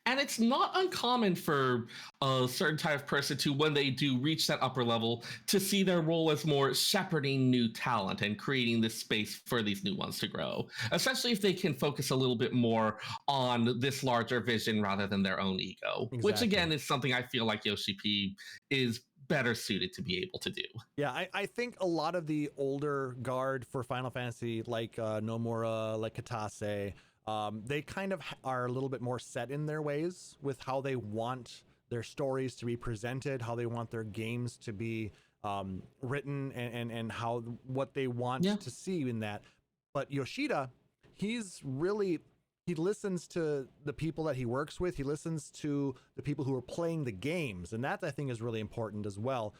[SPEAKER 3] And it's not uncommon for a certain type of person to, when they do reach that upper level, to see their role as more shepherding new talent and creating this space for these new ones to grow, especially if they can focus a little bit more on this larger vision rather than their own ego, which again is something I feel like Yoshi P is better suited to be able to do.
[SPEAKER 2] Yeah, I think a lot of the older guard for Final Fantasy, like Nomura, like Katase, they kind of are a little bit more set in their ways with how they want their stories to be presented, how they want their games to be written, and what they want to see in that. But Yoshida, he listens to the people that he works with. He listens to the people who are playing the games, and that I think is really important as well.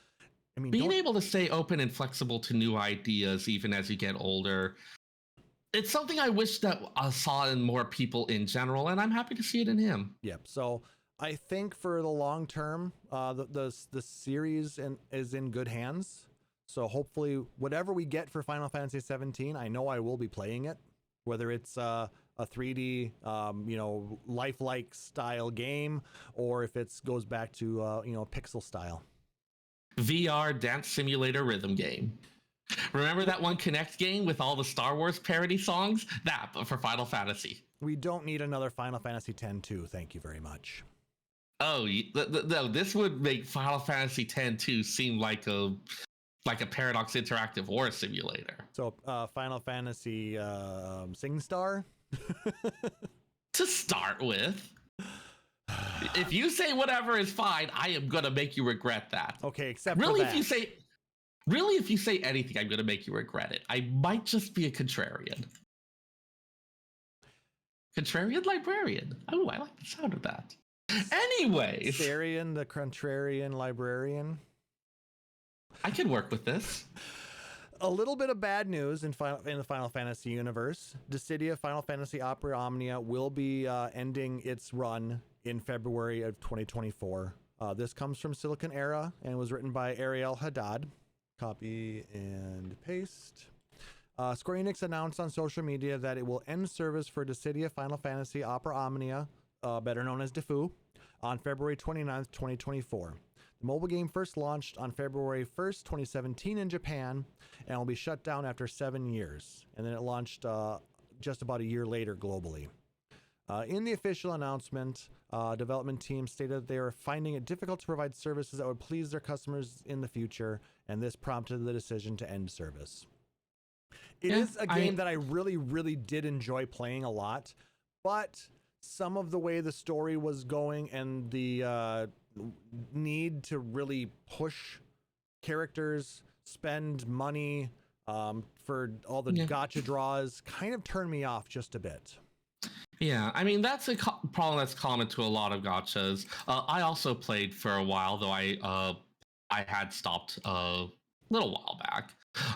[SPEAKER 2] I mean,
[SPEAKER 3] being able to stay open and flexible to new ideas even as you get older, it's something I wish that I saw in more people in general, and I'm happy to see it in him.
[SPEAKER 2] Yep. So I think for the long term, the series is in good hands. So hopefully, whatever we get for Final Fantasy XVII, I know I will be playing it, whether it's a 3D, lifelike style game, or if it goes back to pixel style.
[SPEAKER 3] VR dance simulator rhythm game. Remember that one Kinect game with all the Star Wars parody songs? That, but for Final Fantasy.
[SPEAKER 2] We don't need another Final Fantasy X-2. Thank you very much.
[SPEAKER 3] Oh, no, this would make Final Fantasy X-2 seem like like a Paradox Interactive or a simulator.
[SPEAKER 2] So Final Fantasy SingStar?
[SPEAKER 3] To start with. If you say whatever is fine, I am going to make you regret that.
[SPEAKER 2] Okay, except
[SPEAKER 3] really,
[SPEAKER 2] for that.
[SPEAKER 3] If you say anything, I'm going to make you regret it. I might just be a contrarian. Contrarian librarian. Oh, I like the sound of that. Anyways.
[SPEAKER 2] Seyrr, the contrarian librarian.
[SPEAKER 3] I can work with this.
[SPEAKER 2] A little bit of bad news in the Final Fantasy universe. Dissidia Final Fantasy Opera Omnia will be ending its run in February of 2024. This comes from Silicon Era and was written by Ariel Haddad. Copy and paste. Square Enix announced on social media that it will end service for Dissidia Final Fantasy Opera Omnia, better known as Defu, on February 29th, 2024. The mobile game first launched on February 1st, 2017 in Japan, and will be shut down after 7 years. And then it launched just about a year later globally. In the official announcement, development team stated that they are finding it difficult to provide services that would please their customers in the future, and this prompted the decision to end service. It is a game that I really, really did enjoy playing a lot, but some of the way the story was going and the need to really push characters, spend money for all the gacha draws kind of turned me off just a bit.
[SPEAKER 3] Yeah, I mean, that's a problem that's common to a lot of gachas. I also played for a while, though I had stopped a little while back.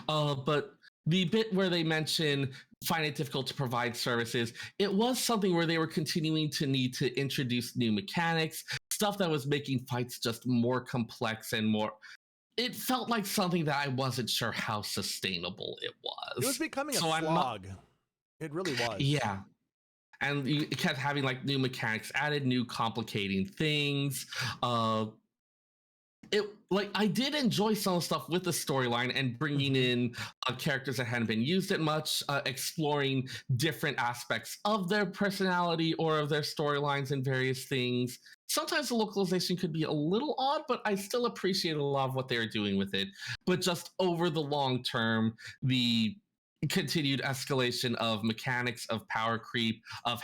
[SPEAKER 3] But the bit where they mention finding it difficult to provide services, it was something where they were continuing to need to introduce new mechanics, stuff that was making fights just more complex and more... It felt like something that I wasn't sure how sustainable it was.
[SPEAKER 2] It was becoming a slog. It really was.
[SPEAKER 3] Yeah. And you kept having like new mechanics added, new complicating things. I did enjoy some of the stuff with the storyline and bringing in characters that hadn't been used that much, exploring different aspects of their personality or of their storylines and various things. Sometimes the localization could be a little odd, but I still appreciate a lot of what they're doing with it. But just over the long term, the continued escalation of mechanics, of power creep, of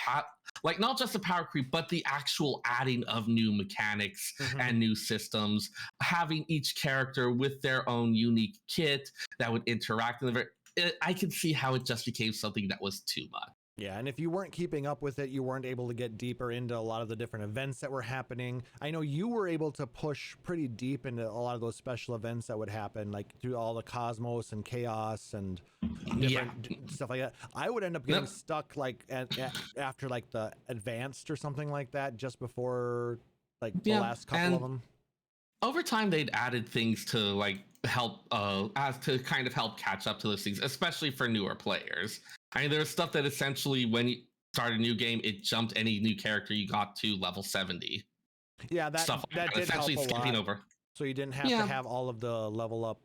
[SPEAKER 3] not just the power creep, but the actual adding of new mechanics and new systems, having each character with their own unique kit that would interact in I could see how it just became something that was too much.
[SPEAKER 2] Yeah, and if you weren't keeping up with it, you weren't able to get deeper into a lot of the different events that were happening. I know you were able to push pretty deep into a lot of those special events that would happen, like through all the cosmos and chaos and different stuff like that. I would end up getting stuck like after like the advanced or something like that, just before like the last couple of them.
[SPEAKER 3] Over time, they'd added things to like help as to kind of help catch up to those things, especially for newer players. I mean, there was stuff that essentially when you start a new game, it jumped any new character you got to level 70.
[SPEAKER 2] Yeah, that did help a lot. Over. So you didn't have to have all of the level up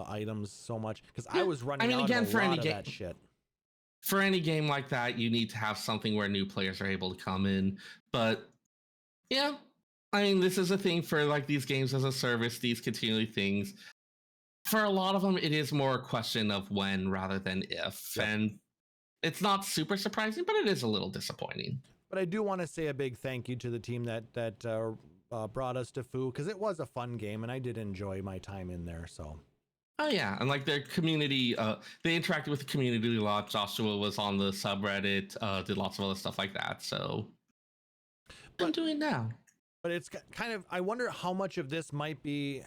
[SPEAKER 2] items so much, because I was running out of a lot of that shit.
[SPEAKER 3] For any game like that, you need to have something where new players are able to come in. But yeah, I mean, this is a thing for like these games as a service, these continually things. For a lot of them, it is more a question of when rather than if. Yep. And it's not super surprising, but it is a little disappointing.
[SPEAKER 2] But I do want to say a big thank you to the team that brought us to Fu, because it was a fun game and I did enjoy my time in there. So.
[SPEAKER 3] Oh yeah, and like their community, they interacted with the community a lot. Joshua was on the subreddit, did lots of other stuff like that. So I'm doing now.
[SPEAKER 2] But it's kind of, I wonder how much of this might be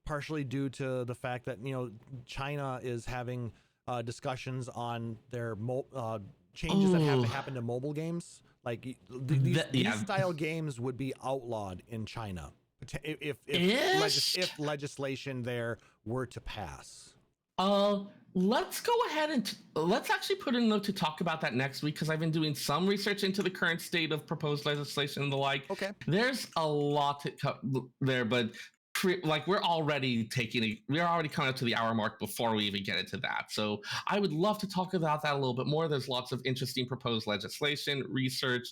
[SPEAKER 2] partially due to the fact that, you know, China is having discussions on their changes that have to happen to mobile games. Like these style games would be outlawed in China if legislation there were to pass.
[SPEAKER 3] Let's go ahead and let's actually put a note to talk about that next week, because I've been doing some research into the current state of proposed legislation and the like.
[SPEAKER 2] Okay.
[SPEAKER 3] There's a lot to there, but we're already coming up to the hour mark before we even get into that. So I would love to talk about that a little bit more. There's lots of interesting proposed legislation, research,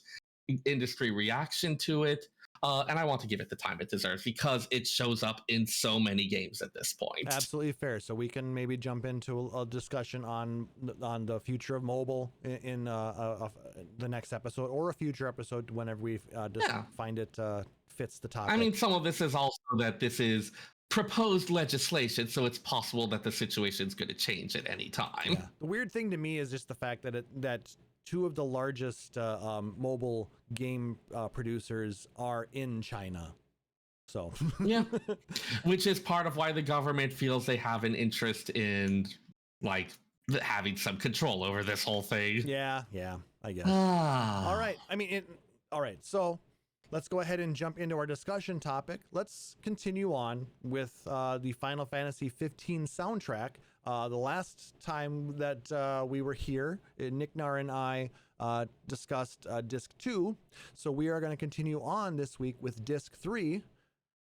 [SPEAKER 3] industry reaction to it. And I want to give it the time it deserves because it shows up in so many games at this point.
[SPEAKER 2] Absolutely fair. So we can maybe jump into a discussion on the future of mobile in the next episode, or a future episode whenever we find it fits the topic.
[SPEAKER 3] I mean, some of this is also that this is proposed legislation, so it's possible that the situation is going to change at any time.
[SPEAKER 2] Yeah. The weird thing to me is just the fact that two of the largest mobile game producers are in China. So
[SPEAKER 3] yeah, which is part of why the government feels they have an interest in like having some control over this whole thing.
[SPEAKER 2] Yeah, I guess. All right. I mean, all right. So let's go ahead and jump into our discussion topic. Let's continue on with the Final Fantasy XV soundtrack. The last time that we were here, Nick Nar and I discussed Disc 2. So we are going to continue on this week with Disc 3.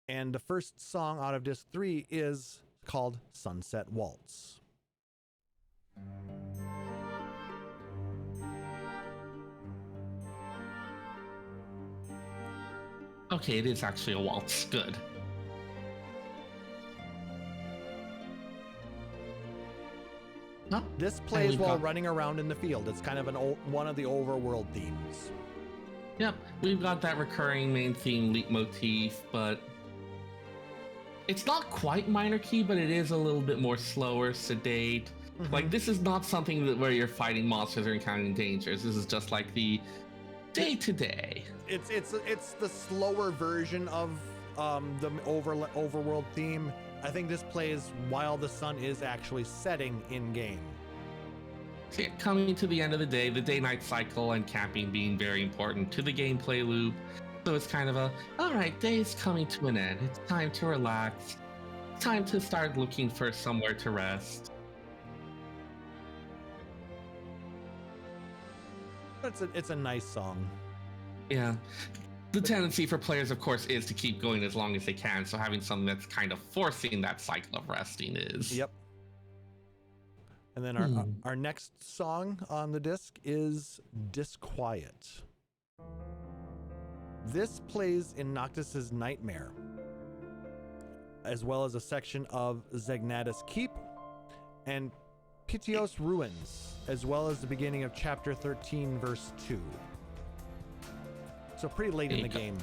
[SPEAKER 2] And the first song out of Disc 3 is called Sunset Waltz.
[SPEAKER 3] Okay, it is actually a waltz. Good. Huh?
[SPEAKER 2] This plays while running around in the field. It's kind of one of the overworld themes.
[SPEAKER 3] Yep, we've got that recurring main theme leitmotif, but it's not quite minor key, but it is a little bit more slower, sedate. Mm-hmm. Like, this is not something where you're fighting monsters or encountering dangers. This is just like the day-to-day.
[SPEAKER 2] It's the slower version of the overworld theme. I think this plays while the sun is actually setting in game.
[SPEAKER 3] So yeah, coming to the end of the day, the day-night cycle and camping being very important to the gameplay loop. So it's kind of all right, day's coming to an end. It's time to relax. It's time to start looking for somewhere to rest.
[SPEAKER 2] It's a nice song.
[SPEAKER 3] Yeah. The tendency for players, of course, is to keep going as long as they can. So having something that's kind of forcing that cycle of resting is.
[SPEAKER 2] Yep. And then our next song on the disc is Disquiet. This plays in Noctis's Nightmare, as well as a section of Zegnatus Keep and Pitios Ruins, as well as the beginning of Chapter 13, Verse 2. So pretty late in the game.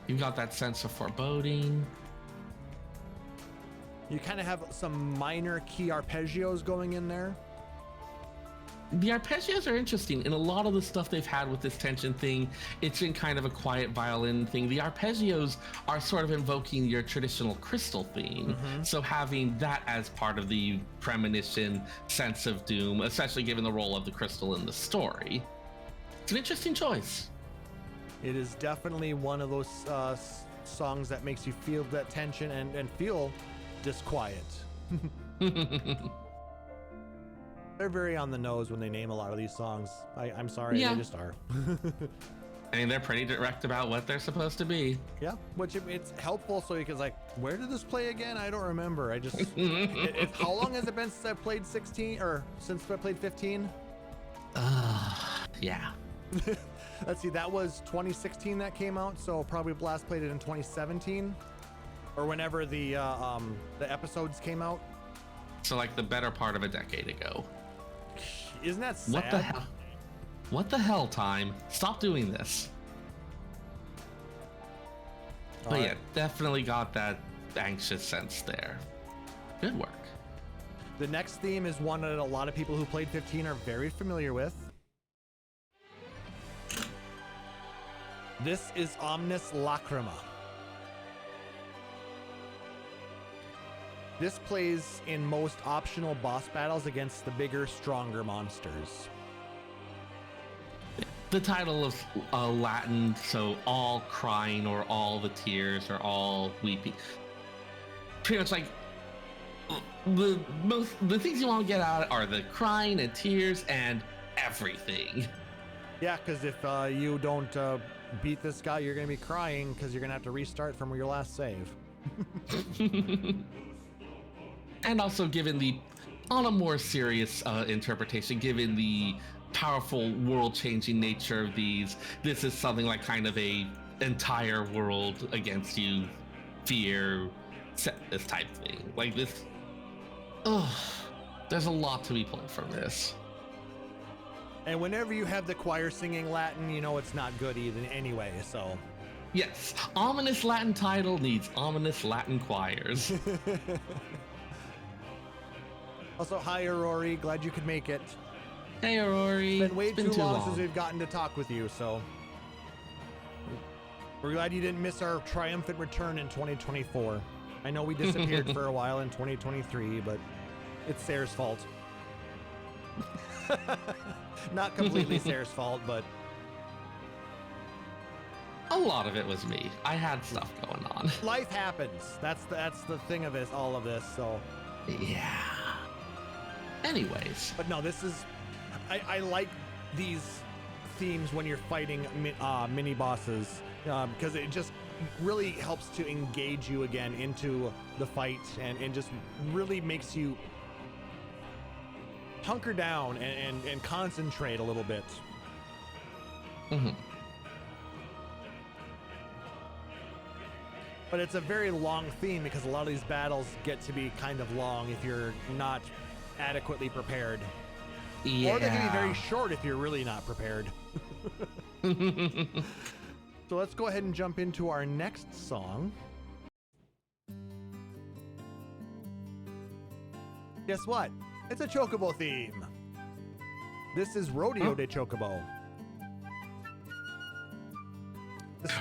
[SPEAKER 3] You've got that sense of foreboding.
[SPEAKER 2] You kind of have some minor key arpeggios going in there.
[SPEAKER 3] The arpeggios are interesting. In a lot of the stuff they've had with this tension thing, it's been kind of a quiet violin thing. The arpeggios are sort of invoking your traditional crystal theme. Mm-hmm. So having that as part of the premonition sense of doom, especially given the role of the crystal in the story, it's an interesting choice.
[SPEAKER 2] It is definitely one of those songs that makes you feel that tension and feel disquiet. They're very on the nose when they name a lot of these songs. I'm sorry, they just are.
[SPEAKER 3] I mean, they're pretty direct about what they're supposed to be.
[SPEAKER 2] Yeah, which it's helpful so you can where did this play again? I don't remember. I just, how long has it been since I played 16 or since I played 15?
[SPEAKER 3] Yeah.
[SPEAKER 2] Let's see, that was 2016 that came out, so probably last played it in 2017 or whenever the episodes came out.
[SPEAKER 3] So like the better part of a decade ago.
[SPEAKER 2] Isn't that sad?
[SPEAKER 3] What the hell? What the hell, time? Stop doing this. But yeah, definitely got that anxious sense there. Good work.
[SPEAKER 2] The next theme is one that a lot of people who played 15 are very familiar with. This is Omnis Lacrima. This plays in most optional boss battles against the bigger, stronger monsters.
[SPEAKER 3] The title of Latin, so all crying or all the tears or all weeping. Pretty much like the things you want to get out are the crying and tears and everything.
[SPEAKER 2] Yeah, because if you don't beat this guy, you're going to be crying because you're going to have to restart from your last save. And
[SPEAKER 3] also given on a more serious interpretation, given the powerful world-changing nature of these. This is something like kind of a entire world against you, fear, this type thing. Like this, there's a lot to be pulled from this.
[SPEAKER 2] And whenever you have the choir singing Latin, you know it's not good either anyway, so.
[SPEAKER 3] Yes, ominous Latin title needs ominous Latin choirs.
[SPEAKER 2] Also, hi, Aurori. Glad you could make it.
[SPEAKER 3] Hey, Aurori.
[SPEAKER 2] It's been way too long since we've gotten to talk with you, so. We're glad you didn't miss our triumphant return in 2024. I know we disappeared for a while in 2023, but it's Seyrr's fault. Not completely Seyrr's fault, but
[SPEAKER 3] a lot of it was me. I had stuff going on.
[SPEAKER 2] Life happens. That's the thing of this, all of this. So
[SPEAKER 3] yeah. Anyways,
[SPEAKER 2] but no, this is. I like these themes when you're fighting mini bosses because it just really helps to engage you again into the fight and just really makes you hunker down and concentrate a little bit.
[SPEAKER 3] Mm-hmm.
[SPEAKER 2] But it's a very long theme because a lot of these battles get to be kind of long if you're not adequately prepared.
[SPEAKER 3] Yeah.
[SPEAKER 2] Or they can be very short if you're really not prepared. So let's go ahead and jump into our next song. Guess what? It's a Chocobo theme. This is Rodeo de Chocobo.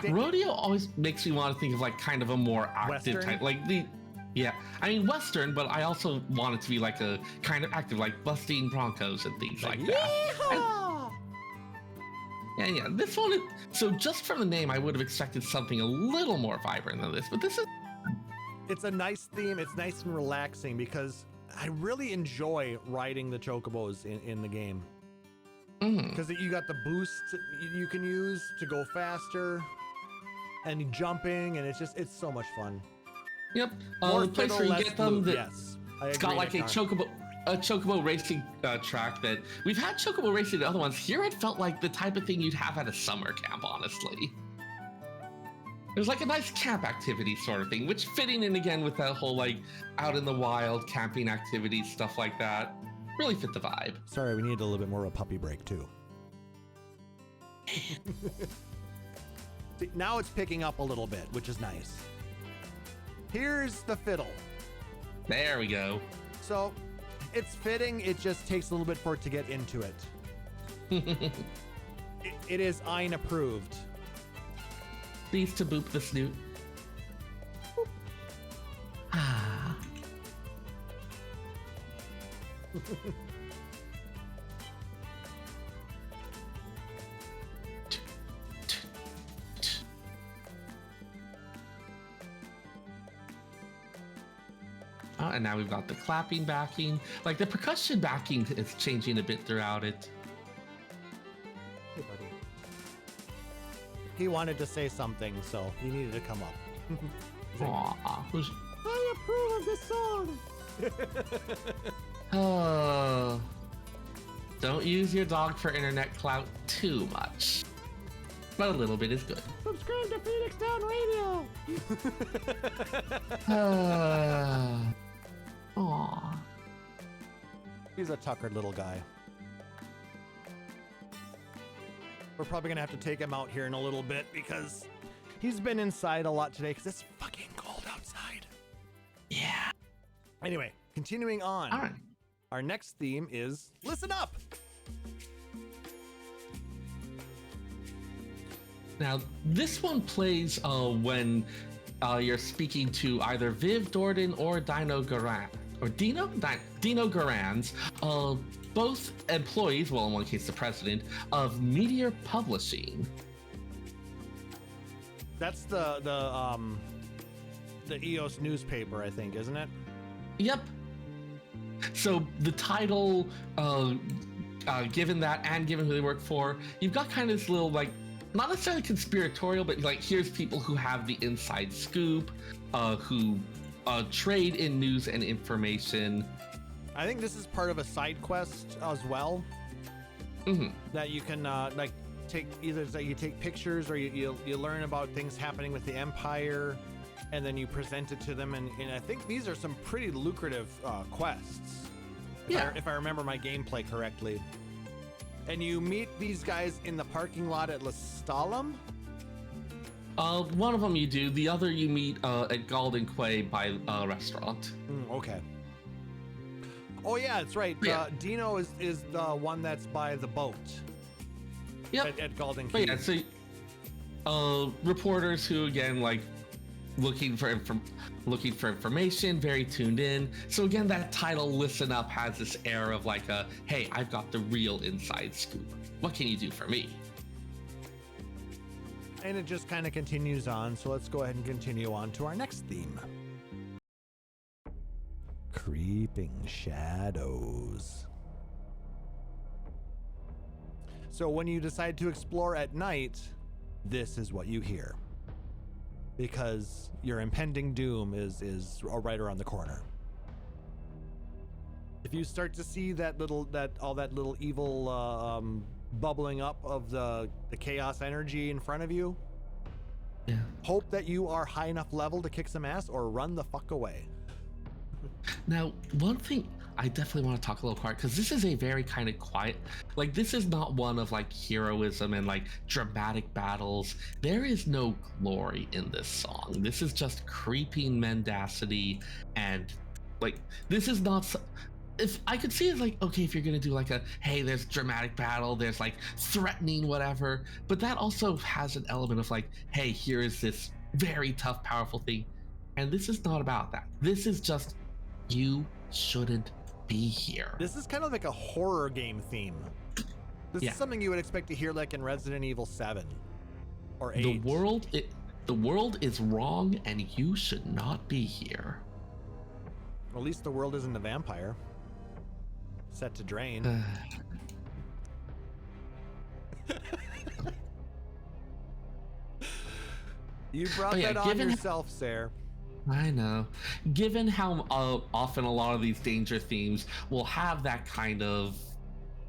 [SPEAKER 3] Rodeo always makes me want to think of like kind of a more active
[SPEAKER 2] Western?
[SPEAKER 3] type, like the, yeah, I mean Western, but I also want it to be like a kind of active, like busting broncos and things like that. And, yeah, this one, so just from the name, I would have expected something a little more vibrant than this, but this is.
[SPEAKER 2] It's a nice theme. It's nice and relaxing because I really enjoy riding the Chocobos in the game. Because you got the boost you can use to go faster and jumping, and it's so much fun.
[SPEAKER 3] Yep.
[SPEAKER 2] More
[SPEAKER 3] the place
[SPEAKER 2] fiddle,
[SPEAKER 3] where you
[SPEAKER 2] less
[SPEAKER 3] get them,
[SPEAKER 2] flute. Yes,
[SPEAKER 3] it's got like a chocobo racing track that we've had chocobo racing in other ones. Here it felt like the type of thing you'd have at a summer camp, honestly. It was like a nice camp activity sort of thing, which fitting in again with that whole like out in the wild camping activities, stuff like that. Really fit the vibe.
[SPEAKER 2] Sorry, we need a little bit more of a puppy break too. See, now it's picking up a little bit, which is nice. Here's the fiddle.
[SPEAKER 3] There we go.
[SPEAKER 2] So it's fitting, it just takes a little bit for it to get into it. It is Ein approved.
[SPEAKER 3] Please to boop the snoot. Boop. Ah. And now we've got the clapping backing. Like the percussion backing is changing a bit throughout it.
[SPEAKER 2] Hey, buddy. He wanted to say something, so he needed to come up.
[SPEAKER 3] Aww.
[SPEAKER 2] I approve of this song.
[SPEAKER 3] Oh, don't use your dog for internet clout too much, but a little bit is good.
[SPEAKER 2] Subscribe to Phoenix Down Radio.
[SPEAKER 3] Aww.
[SPEAKER 2] He's a tuckered little guy. We're probably gonna have to take him out here in a little bit because he's been inside a lot today because it's fucking cold outside.
[SPEAKER 3] Yeah.
[SPEAKER 2] Anyway, continuing on.
[SPEAKER 3] All right.
[SPEAKER 2] Our next theme is Listen Up.
[SPEAKER 3] Now, this one plays when you're speaking to either Viv Dorden or Dino Garan, or Dino Garans, both employees, well, in one case, the president of Meteor Publishing.
[SPEAKER 2] That's the EOS newspaper, I think, isn't it?
[SPEAKER 3] Yep. So the title, given that and given who they work for, you've got kind of this little, like, not necessarily conspiratorial, but like here's people who have the inside scoop, who trade in news and information.
[SPEAKER 2] I think this is part of a side quest as well. that you can like take either that you take pictures or you learn about things happening with the Empire, and then you present it to them. And I think these are some pretty lucrative quests. If I remember my gameplay correctly. And you meet these guys in the parking lot at Lestalem?
[SPEAKER 3] One of them you do. The other you meet at Golden Quay by a restaurant.
[SPEAKER 2] Okay. Oh yeah, that's right.
[SPEAKER 3] Yeah.
[SPEAKER 2] Dino is the one that's by the boat.
[SPEAKER 3] Yep.
[SPEAKER 2] At Golden
[SPEAKER 3] But
[SPEAKER 2] Quay.
[SPEAKER 3] yeah, so reporters who again like looking for information, very tuned in. So again, that title "Listen Up" has this air of like a, hey, I've got the real inside scoop. What can you do for me?
[SPEAKER 2] And it just kind of continues on. So let's go ahead and continue on to our next theme. Creeping shadows. So when you decide to explore at night, this is what you hear. Because your impending doom is right around the corner. If you start to see all that little evil bubbling up of the chaos energy in front of you, hope that you are high enough level to kick some ass or run the fuck away.
[SPEAKER 3] Now, one thing I definitely want to talk a little quiet, because this is a very kind of quiet, like this is not one of like heroism and like dramatic battles. There is no glory in this song. This is just creeping mendacity, and like this is not if I could see it like, okay, if you're gonna do like a, hey, there's dramatic battle, there's like threatening whatever, but that also has an element of like, hey, here is this very tough, powerful thing, and this is not about that. This is just, you shouldn't be here.
[SPEAKER 2] This is kind of like a horror game theme. This is something you would expect to hear like in Resident Evil 7 or 8.
[SPEAKER 3] The world is wrong and you should not be here.
[SPEAKER 2] Well, at least the world isn't a vampire. Set to drain. You brought that on yourself, Seyrr.
[SPEAKER 3] I know. Given how often a lot of these danger themes will have that kind of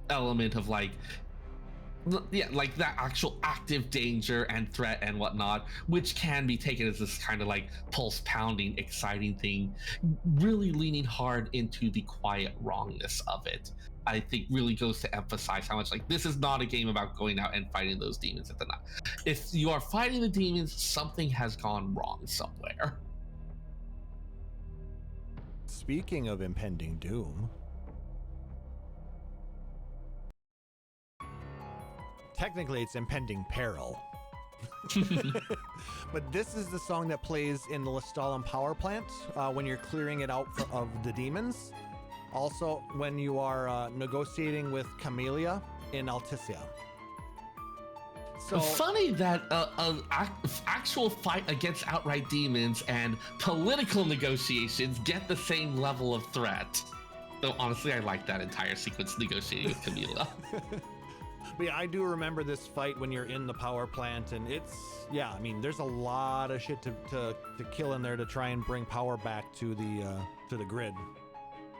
[SPEAKER 3] element of like, like that actual active danger and threat and whatnot, which can be taken as this kind of like pulse pounding, exciting thing, really leaning hard into the quiet wrongness of it, I think really goes to emphasize how much like this is not a game about going out and fighting those demons at the night. If you are fighting the demons, something has gone wrong somewhere.
[SPEAKER 2] Speaking of impending doom, technically it's impending peril. But this is the song that plays in the Lestalem power plant when you're clearing it out of the demons. Also when you are negotiating with Camellia in Alticia. So
[SPEAKER 3] funny that actual fight against outright demons and political negotiations get the same level of threat. Though honestly, I like that entire sequence negotiating with Camila.
[SPEAKER 2] But yeah, I do remember this fight when you're in the power plant, and it's, yeah, I mean, there's a lot of shit to kill in there to try and bring power back to the grid.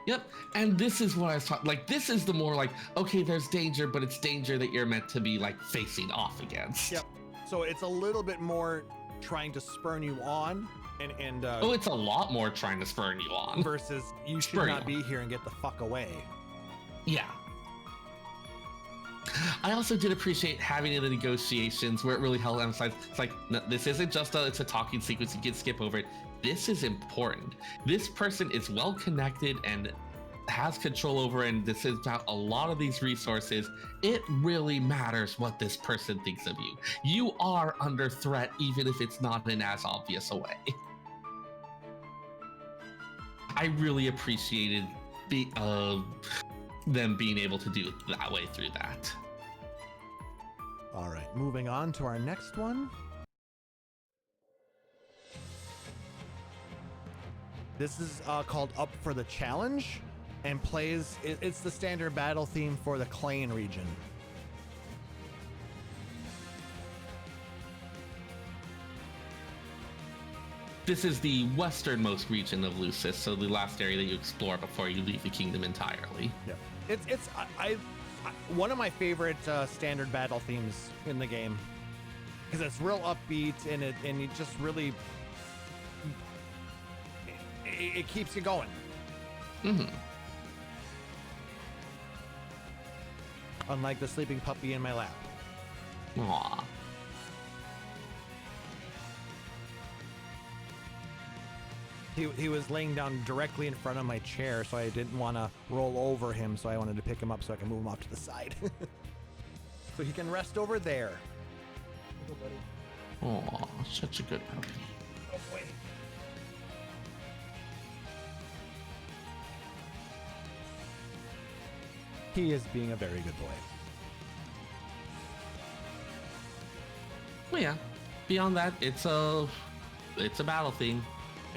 [SPEAKER 3] Yep, and this is what I was talking, like, this is the more like, okay, there's danger, but it's danger that you're meant to be like facing off against.
[SPEAKER 2] Yep. So it's a little bit more trying to spurn you on, and
[SPEAKER 3] it's a lot more trying to spurn you on
[SPEAKER 2] versus you should not be here and get the fuck away.
[SPEAKER 3] Yeah. I also did appreciate having in the negotiations where it really helped emphasize, it's like, no, this isn't just it's a talking sequence, you can skip over it. This is important. This person is well connected and has control over, and this is about a lot of these resources. It really matters what this person thinks of you. You are under threat, even if it's not in as obvious a way. I really appreciated them being able to do it that way through that.
[SPEAKER 2] All right, moving on to our next one. This is called Up for the Challenge, and plays, it's the standard battle theme for the Klein region.
[SPEAKER 3] This is the westernmost region of Lucis, so the last area that you explore before you leave the kingdom entirely.
[SPEAKER 2] Yeah, it's one of my favorite standard battle themes in the game, because it's real upbeat and it just really it keeps you going.
[SPEAKER 3] Mm-hmm.
[SPEAKER 2] Unlike the sleeping puppy in my lap.
[SPEAKER 3] Aww.
[SPEAKER 2] He was laying down directly in front of my chair, so I didn't want to roll over him, so I wanted to pick him up so I can move him off to the side. So he can rest over there.
[SPEAKER 3] Aww, such a good puppy.
[SPEAKER 2] Oh boy. He is being a very good boy.
[SPEAKER 3] Well, yeah. Beyond that, it's a battle theme.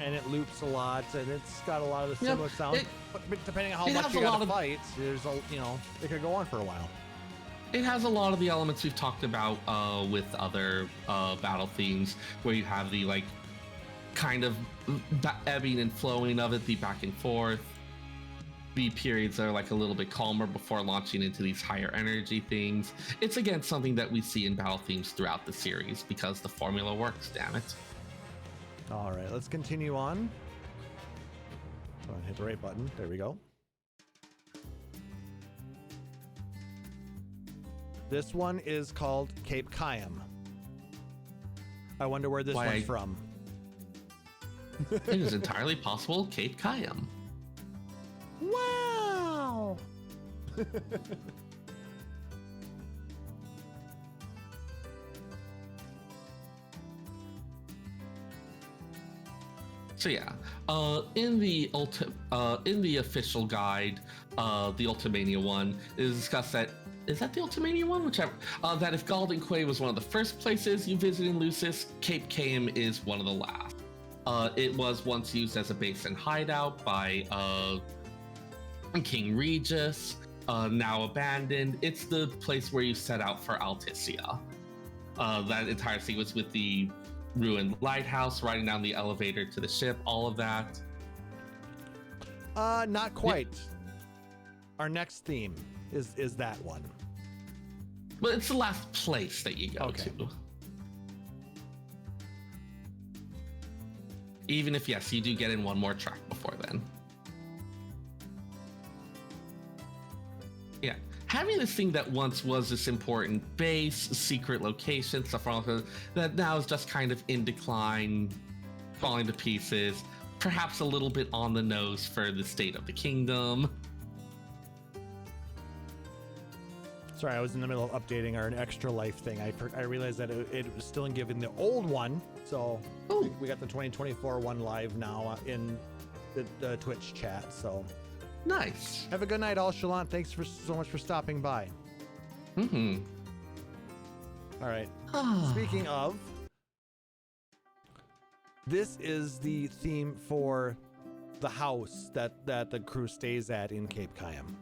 [SPEAKER 2] And it loops a lot, and it's got a lot of the similar sounds. But depending on how
[SPEAKER 3] it
[SPEAKER 2] much
[SPEAKER 3] has
[SPEAKER 2] you
[SPEAKER 3] a lot
[SPEAKER 2] gotta
[SPEAKER 3] of-
[SPEAKER 2] fight, there's a it could go on for a while.
[SPEAKER 3] It has a lot of the elements we've talked about with other battle themes, where you have the like kind of ebbing and flowing of it, the back and forth. The periods are like a little bit calmer before launching into these higher energy things. It's again something that we see in battle themes throughout the series because the formula works, damn it.
[SPEAKER 2] All right, let's continue on. Come on, hit the right button. There we go. This one is called Cape Cayam. I wonder where this one's from.
[SPEAKER 3] It is entirely possible Cape Cayam.
[SPEAKER 2] Wow!
[SPEAKER 3] So yeah, in the official guide, the Ultimania one, it is discussed that is that the Ultimania one, whichever. That if Galdin was one of the first places you visit in Lucis, Cape Cayam is one of the last. It was once used as a base and hideout by King Regis, now abandoned. It's the place where you set out for Alticia. That entire sequence with the ruined lighthouse, riding down the elevator to the ship, all of that.
[SPEAKER 2] Not quite. Our next theme is that one.
[SPEAKER 3] But it's the last place that you go to. Even if, yes, you do get in one more track before then. Yeah. Having this thing that once was this important base, secret location, stuff that now is just kind of in decline, falling to pieces, perhaps a little bit on the nose for the state of the kingdom.
[SPEAKER 2] Sorry, I was in the middle of updating our Extra Life thing. I realized that it was still in giving the old one, so we got the 2024 one live now in the Twitch chat, so...
[SPEAKER 3] Nice.
[SPEAKER 2] Have a good night, all Shallant. Thanks so much for stopping by.
[SPEAKER 3] Mm-hmm.
[SPEAKER 2] All right. Speaking of, this is the theme for the house that the crew stays at in Cape Cayam.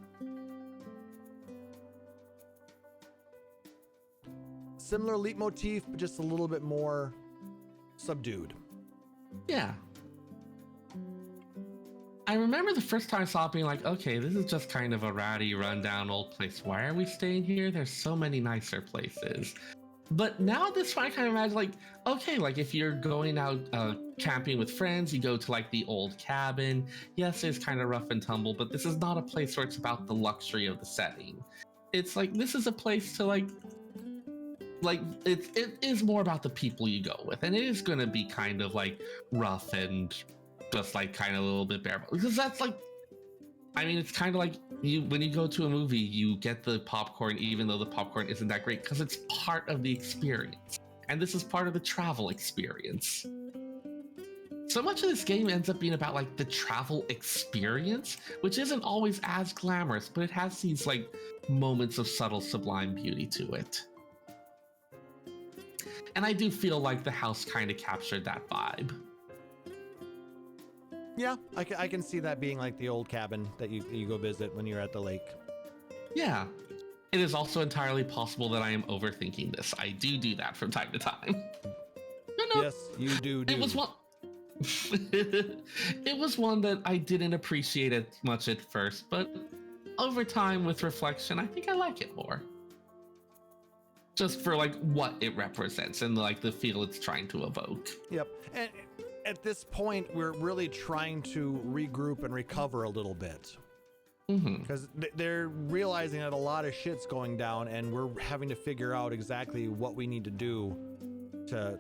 [SPEAKER 2] Similar leitmotif, but just a little bit more subdued.
[SPEAKER 3] Yeah. I remember the first time I saw it being like, okay, this is just kind of a ratty, rundown old place. Why are we staying here? There's so many nicer places. But now this one, I kind of imagine like, okay, like if you're going out camping with friends, you go to like the old cabin. Yes, it's kind of rough and tumble, but this is not a place where it's about the luxury of the setting. It's like, this is a place to like it is more about the people you go with. And it is going to be kind of like rough and just like kind of a little bit bare, because that's like, I mean, it's kind of like when you go to a movie, you get the popcorn even though the popcorn isn't that great because it's part of the experience, and this is part of the travel experience. So much of this game ends up being about like the travel experience, which isn't always as glamorous, but it has these like moments of subtle sublime beauty to it. And I do feel like the house kind of captured that vibe.
[SPEAKER 2] Yeah, I can see that being like the old cabin that you go visit when you're at the lake.
[SPEAKER 3] Yeah. It is also entirely possible that I am overthinking this. I do that from time to time. No.
[SPEAKER 2] Yes, you do.
[SPEAKER 3] It was one. It was one that I didn't appreciate as much at first, but over time with reflection, I think I like it more. Just for like what it represents and like the feel it's trying to evoke.
[SPEAKER 2] Yep. And at this point, we're really trying to regroup and recover a little bit. Because they're realizing that a lot of shit's going down, and we're having to figure out exactly what we need to do to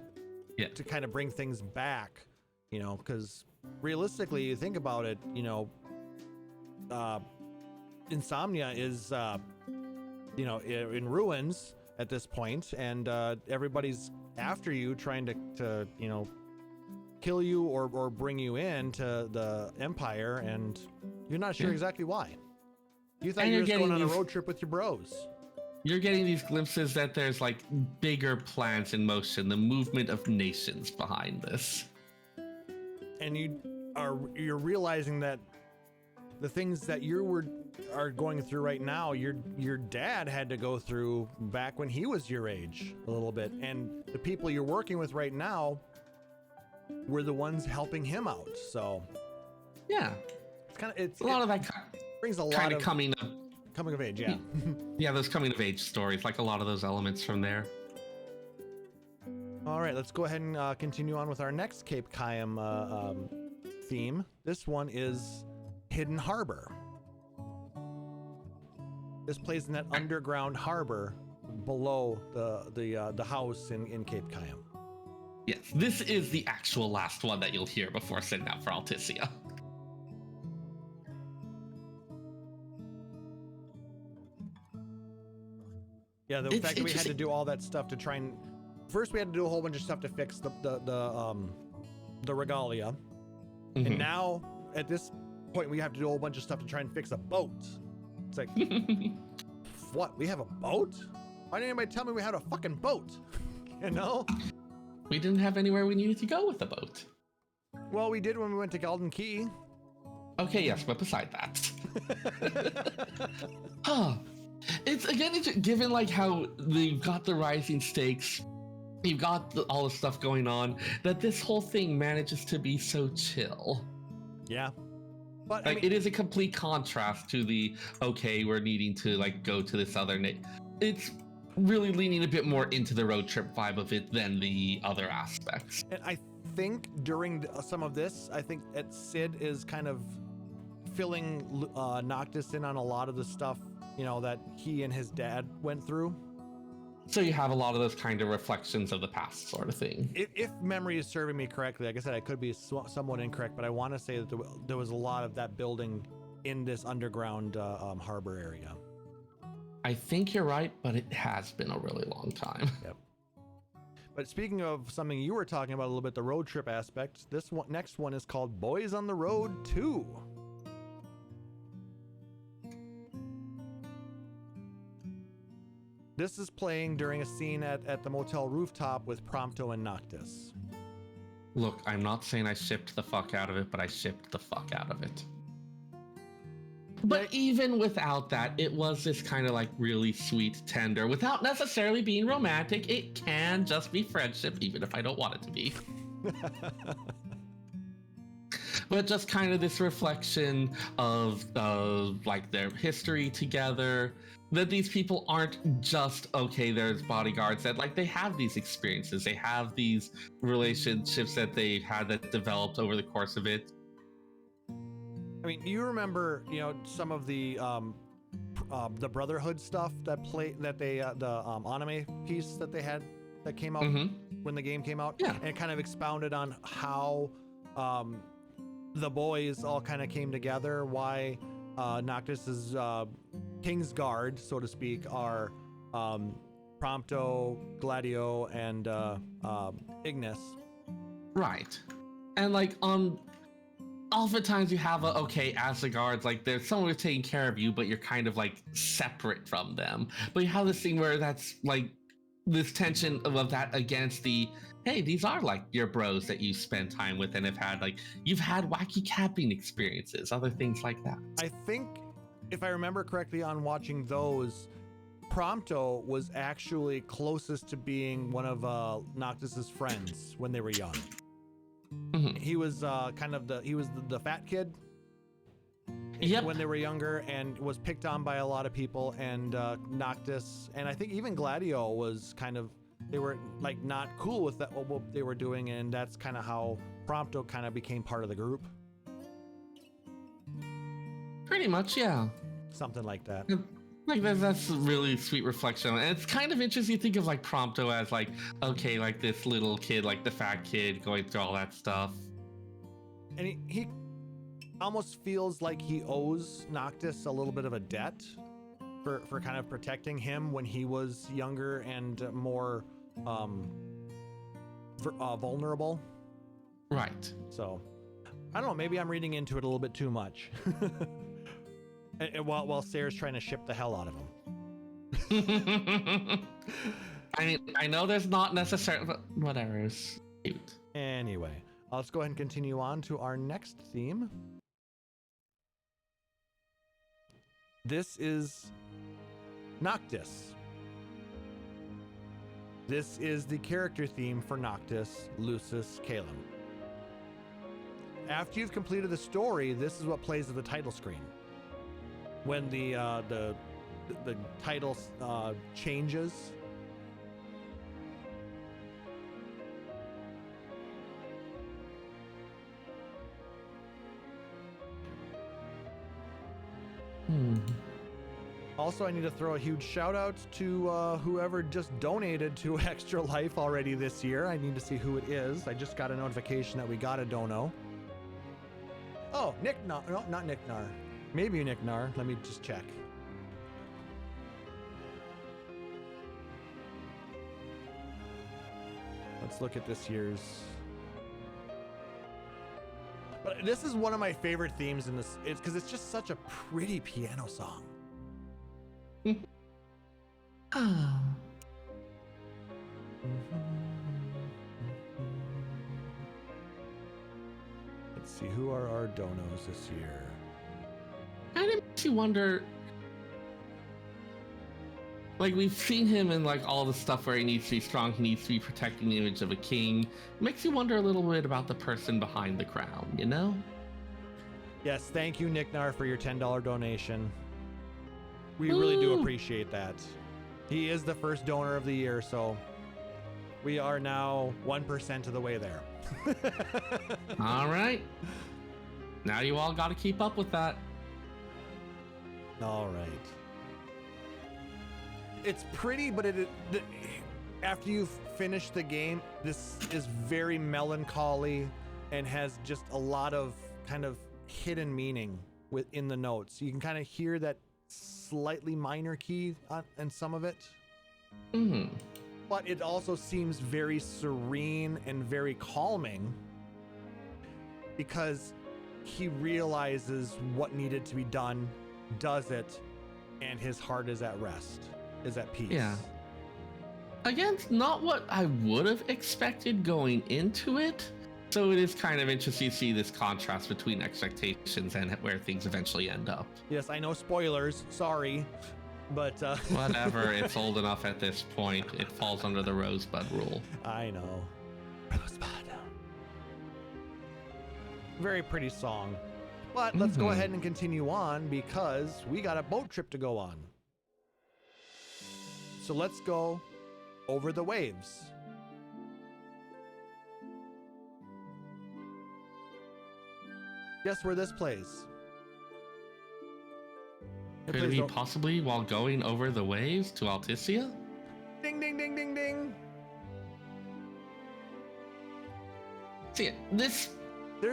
[SPEAKER 2] kind of bring things back, you know, because realistically, you think about it, you know, Insomnia is, you know, in ruins at this point, and everybody's after you, trying to you know, kill you or bring you into the Empire, and you're not sure exactly why. You thought you were just going on a road trip with your bros.
[SPEAKER 3] You're getting these glimpses that there's like bigger plans in motion, the movement of nations behind this. And
[SPEAKER 2] you're realizing that the things that you are going through right now, your dad had to go through back when he was your age a little bit, and the people you're working with right now were the ones helping him out. So
[SPEAKER 3] yeah,
[SPEAKER 2] it's
[SPEAKER 3] a lot of that
[SPEAKER 2] brings a lot
[SPEAKER 3] kind
[SPEAKER 2] of
[SPEAKER 3] of coming
[SPEAKER 2] of age. Yeah.
[SPEAKER 3] Yeah, those coming of age stories, like a lot of those elements from there.
[SPEAKER 2] All right, let's go ahead and continue on with our next Cape Cayam theme. This one is Hidden Harbor. This plays in that underground harbor below the house in Cape Cayam.
[SPEAKER 3] Yes, this is the actual last one that you'll hear before sitting out for Alticia.
[SPEAKER 2] Yeah, the fact that we had to do all that stuff to try and... First, we had to do a whole bunch of stuff to fix the regalia. And now, at this point, we have to do a whole bunch of stuff to try and fix a boat. It's like, what? We have a boat? Why didn't anybody tell me we had a fucking boat? You know?
[SPEAKER 3] We didn't have anywhere we needed to go with the boat.
[SPEAKER 2] Well, we did when we went to Golden Key.
[SPEAKER 3] Okay, yes, but beside that. It's given like how they've got the rising stakes, you've got all the stuff going on, that this whole thing manages to be so chill.
[SPEAKER 2] Yeah. But
[SPEAKER 3] like, I mean, it is a complete contrast to the, okay, we're needing to like go to this other it's really leaning a bit more into the road trip vibe of it than the other aspects.
[SPEAKER 2] And I think during some of this, I think that Sid is kind of filling Noctis in on a lot of the stuff, you know, that he and his dad went through.
[SPEAKER 3] So you have a lot of those kind of reflections of the past sort of thing.
[SPEAKER 2] If memory is serving me correctly, like I said, I could be somewhat incorrect, but I want to say that there was a lot of that building in this underground harbor area.
[SPEAKER 3] I think you're right, but it has been a really long time.
[SPEAKER 2] Yep. But speaking of something you were talking about a little bit, the road trip aspect, this one, next one is called Boys on the Road 2. This is playing during a scene at the motel rooftop with Prompto and Noctis.
[SPEAKER 3] Look, I'm not saying I shipped the fuck out of it, but I shipped the fuck out of it. But even without that, it was this kind of like really sweet, tender, without necessarily being romantic. It can just be friendship, even if I don't want it to be. But just kind of this reflection of like their history together, that these people aren't just, okay, there's bodyguards, that like they have these experiences, they have these relationships that they've had that developed over the course of it.
[SPEAKER 2] I mean, you remember, you know, some of the Brotherhood stuff that the anime piece that they had that came out when the game came out?
[SPEAKER 3] Yeah.
[SPEAKER 2] And it kind of expounded on how the boys all kind of came together, why Noctis's King's Guard, so to speak, are Prompto, Gladio, and Ignis.
[SPEAKER 3] Right. And like oftentimes you have as the guards, like there's someone who's taking care of you, but you're kind of like separate from them. But you have this thing where that's like this tension of that against the, hey, these are like your bros that you spend time with and have had, like, you've had wacky camping experiences, other things like that.
[SPEAKER 2] I think, if I remember correctly on watching those, Prompto was actually closest to being one of Noctis's friends when they were young. He was kind of the fat kid. when they were younger and was picked on by a lot of people, and Noctis, and I think even Gladio was kind of, they were like not cool with that, what they were doing, and that's kind of how Prompto kind of became part of the group.
[SPEAKER 3] Pretty much, yeah.
[SPEAKER 2] Something like that.
[SPEAKER 3] Like that's a really sweet reflection, and it's kind of interesting. You think of like Prompto as like, okay, like this little kid, like the fat kid going through all that stuff,
[SPEAKER 2] and he almost feels like he owes Noctis a little bit of a debt for kind of protecting him when he was younger and more vulnerable.
[SPEAKER 3] Right.
[SPEAKER 2] So I don't know, maybe I'm reading into it a little bit too much. And while Seyrr's trying to ship the hell out of him.
[SPEAKER 3] I mean, I know there's not necessarily, but whatever. It's cute.
[SPEAKER 2] Anyway, let's go ahead and continue on to our next theme. This is Noctis. This is the character theme for Noctis, Lucis Caelum. After you've completed the story, this is what plays at the title screen. When the title changes. Also, I need to throw a huge shout out to whoever just donated to Extra Life already this year. I need to see who it is. I just got a notification that we got a dono. Oh, Nick Nar. No, not Nick Nar. Maybe Nick Nar. Let me just check. Let's look at this year's. But this is one of my favorite themes in this. It's because it's just such a pretty piano song. Let's see, who are our donos this year?
[SPEAKER 3] Kind of makes you wonder. Like, we've seen him in like all the stuff where he needs to be strong, he needs to be protecting the image of a king. It makes you wonder a little bit about the person behind the crown, you know?
[SPEAKER 2] Yes, thank you, Nick Nar, for your $10 donation. We really do appreciate that. He is the first donor of the year, so we are now 1% of the way there.
[SPEAKER 3] All right. Now you all got to keep up with that.
[SPEAKER 2] All right. It's pretty, but after you've finished the game, this is very melancholy and has just a lot of kind of hidden meaning within the notes. You can kind of hear that slightly minor key in some of it. But it also seems very serene and very calming because he realizes what needed to be done, does it, and his heart is at rest, is at peace.
[SPEAKER 3] Yeah. Again, not what I would have expected going into it. So it is kind of interesting to see this contrast between expectations and where things eventually end up.
[SPEAKER 2] Yes, I know spoilers, sorry, but
[SPEAKER 3] whatever, it's old enough at this point. It falls under the Rosebud rule.
[SPEAKER 2] I know. Rosebud. Very pretty song. But let's go ahead and continue on because we got a boat trip to go on. So let's go over the waves. Guess where this plays?
[SPEAKER 3] Could it be possibly while going over the waves to Alticia?
[SPEAKER 2] Ding, ding, ding, ding, ding.
[SPEAKER 3] See, this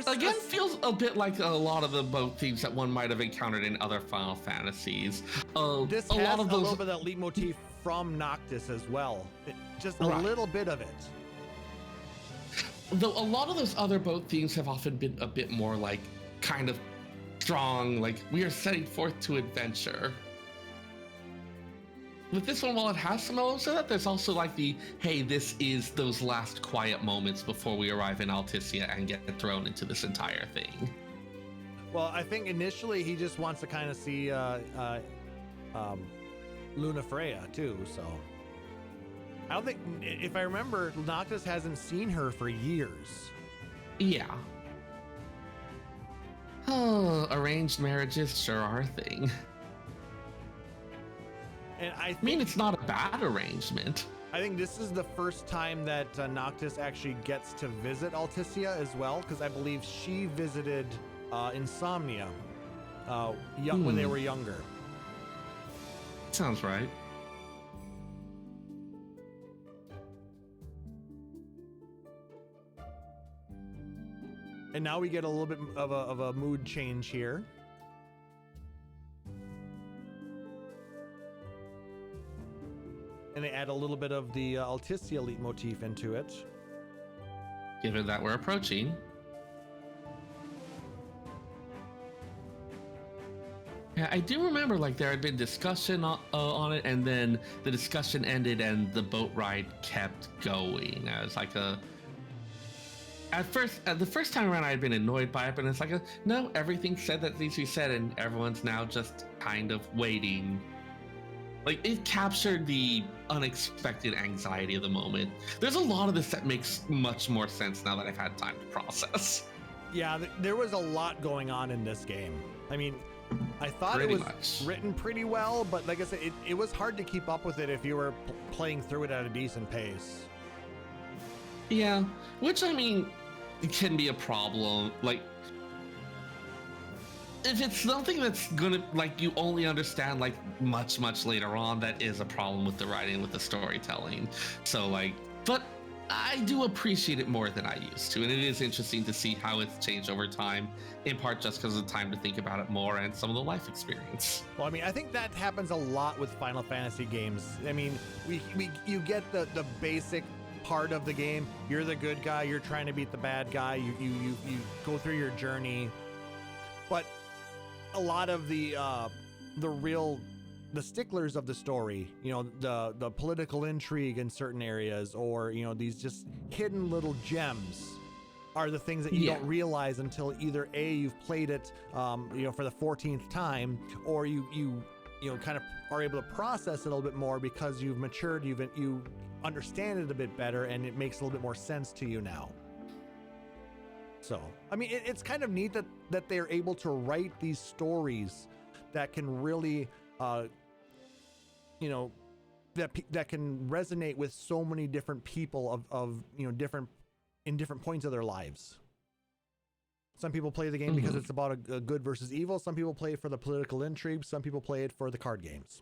[SPEAKER 3] again feels a bit like a lot of the boat themes that one might have encountered in other Final Fantasies.
[SPEAKER 2] This has a little bit of that leitmotif from Noctis as well. Just a little bit of it.
[SPEAKER 3] Though a lot of those other boat themes have often been a bit more like kind of strong, like we are setting forth to adventure. With this one, while it has some elements of that, there's also like the, hey, this is those last quiet moments before we arrive in Alticia and get thrown into this entire thing.
[SPEAKER 2] Well, I think initially he just wants to kind of see Luna Freya too, so. I don't think, if I remember, Noctis hasn't seen her for years.
[SPEAKER 3] Yeah. Oh, arranged marriages sure are a thing.
[SPEAKER 2] And
[SPEAKER 3] I mean, it's not a bad arrangement.
[SPEAKER 2] I think this is the first time that Noctis actually gets to visit Alticia as well, because I believe she visited Insomnia when they were younger.
[SPEAKER 3] Sounds right.
[SPEAKER 2] And now we get a little bit of a mood change here. And they add a little bit of the Alticia leitmotif into it.
[SPEAKER 3] Given that we're approaching. Yeah, I do remember like there had been discussion on it, and then the discussion ended and the boat ride kept going. I was like at the first time around I had been annoyed by it, but it's like no, everything said that needs to be said, and everyone's now just kind of waiting. Like, it captured the unexpected anxiety of the moment. There's a lot of this that makes much more sense now that I've had time to process.
[SPEAKER 2] Yeah, there was a lot going on in this game. I mean, I thought it was written pretty well, but like I said, it was hard to keep up with it if you were playing through it at a decent pace.
[SPEAKER 3] Yeah, which, I mean, it can be a problem. Like, if it's something that's gonna, like, you only understand, like, much later on, that is a problem with the writing, with the storytelling. So, like, but I do appreciate it more than I used to, and it is interesting to see how it's changed over time, in part just because of the time to think about it more and some of the life experience.
[SPEAKER 2] Well, I mean, I think that happens a lot with Final Fantasy games. I mean, you get the basic part of the game. You're the good guy, you're trying to beat the bad guy, you go through your journey, but a lot of the sticklers of the story, you know, the political intrigue in certain areas, or, you know, these just hidden little gems are the things that you don't realize until either A, you've played it, you know, for the 14th time, or you know, kind of are able to process it a little bit more because you've matured, you understand it a bit better, and it makes a little bit more sense to you now. So, I mean, it's kind of neat that they're able to write these stories that can really, you know, that can resonate with so many different people of you know, different points of their lives. Some people play the game because it's about a good versus evil. Some people play it for the political intrigue. Some people play it for the card games.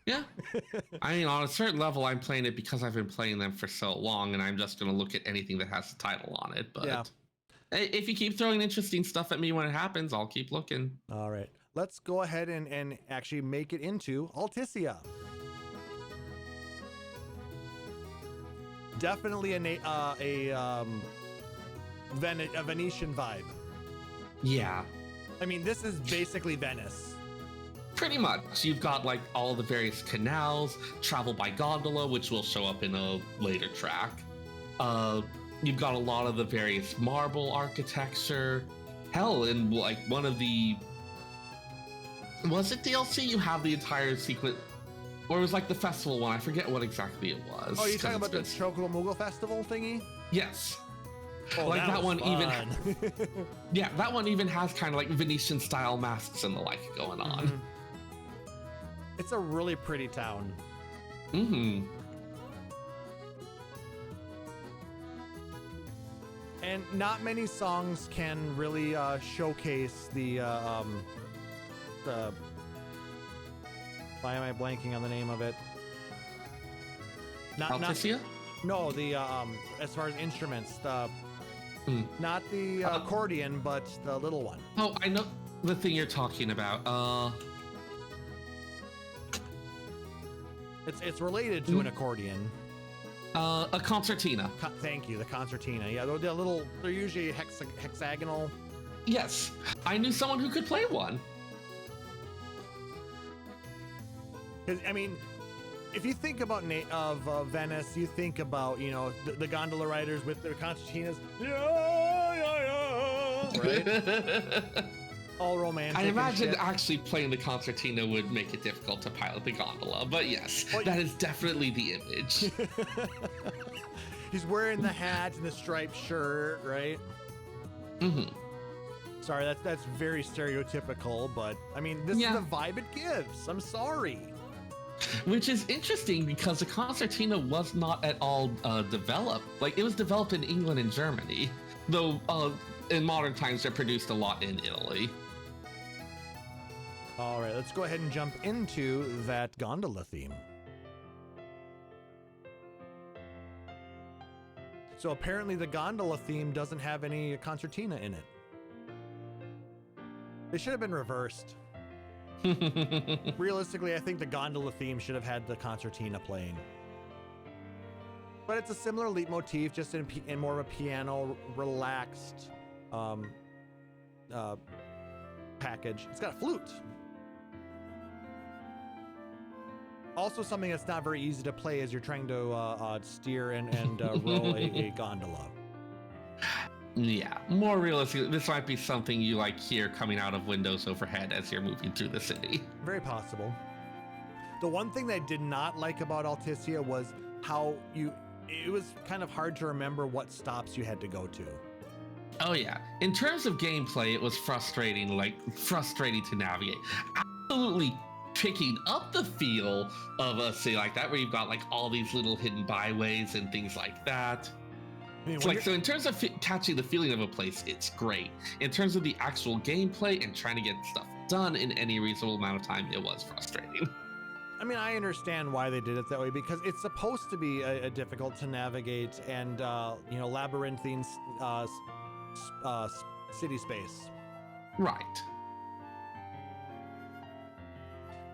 [SPEAKER 3] Yeah. I mean, on a certain level, I'm playing it because I've been playing them for so long, and I'm just going to look at anything that has the title on it. But yeah. If you keep throwing interesting stuff at me when it happens, I'll keep looking.
[SPEAKER 2] All right. Let's go ahead and actually make it into Alticia. Definitely a Venetian vibe.
[SPEAKER 3] Yeah.
[SPEAKER 2] I mean, this is basically Venice.
[SPEAKER 3] Pretty much. You've got like all the various canals, travel by gondola, which will show up in a later track. You've got a lot of the various marble architecture. Hell, in like one of the... Was it DLC? You have the entire sequence... Or it was like the festival one. I forget what exactly it was.
[SPEAKER 2] Oh, you're talking about the Chocobo Moogle Festival thingy?
[SPEAKER 3] Yes.
[SPEAKER 2] Oh,
[SPEAKER 3] like that one
[SPEAKER 2] fun.
[SPEAKER 3] even... Yeah, that one even has kind of like Venetian-style masks and the like going on.
[SPEAKER 2] Mm-hmm. It's a really pretty town.
[SPEAKER 3] Mm-hmm.
[SPEAKER 2] And not many songs can really showcase the why am I blanking on the name of it?
[SPEAKER 3] Alticia?
[SPEAKER 2] No, the as far as instruments, not the accordion, but the little one.
[SPEAKER 3] Oh, I know the thing you're talking about.
[SPEAKER 2] It's related to an accordion.
[SPEAKER 3] A concertina.
[SPEAKER 2] Thank you, the concertina. Yeah, they're usually hexagonal.
[SPEAKER 3] Yes, I knew someone who could play one.
[SPEAKER 2] Because I mean, if you think about Venice, you think about, you know, the gondola riders with their concertinas. Right? All romantic.
[SPEAKER 3] I imagine actually playing the concertina would make it difficult to pilot the gondola, but yes, that is definitely the image.
[SPEAKER 2] He's wearing the hat and the striped shirt, right?
[SPEAKER 3] Mm-hmm.
[SPEAKER 2] Sorry, that's very stereotypical, but I mean, this is the vibe it gives. I'm sorry.
[SPEAKER 3] Which is interesting because the concertina was not at all developed. Like, it was developed in England and Germany, though in modern times they're produced a lot in Italy.
[SPEAKER 2] All right, let's go ahead and jump into that gondola theme. So apparently the gondola theme doesn't have any concertina in it. It should have been reversed. Realistically, I think the gondola theme should have had the concertina playing. But it's a similar leitmotif, just in more of a piano, relaxed package. It's got a flute. Also, something that's not very easy to play as you're trying to steer and row a gondola.
[SPEAKER 3] Yeah, more realistic. This might be something you like hear coming out of windows overhead as you're moving through the city.
[SPEAKER 2] Very possible. The one thing that I did not like about Alticia was how it was kind of hard to remember what stops you had to go to.
[SPEAKER 3] Oh yeah, in terms of gameplay, it was frustrating to navigate. Absolutely picking up the feel of a city like that, where you've got like all these little hidden byways and things like that. I mean, so in terms of catching the feeling of a place, it's great. In terms of the actual gameplay and trying to get stuff done in any reasonable amount of time, it was frustrating.
[SPEAKER 2] I mean, I understand why they did it that way, because it's supposed to be a difficult to navigate and labyrinthine city space.
[SPEAKER 3] Right.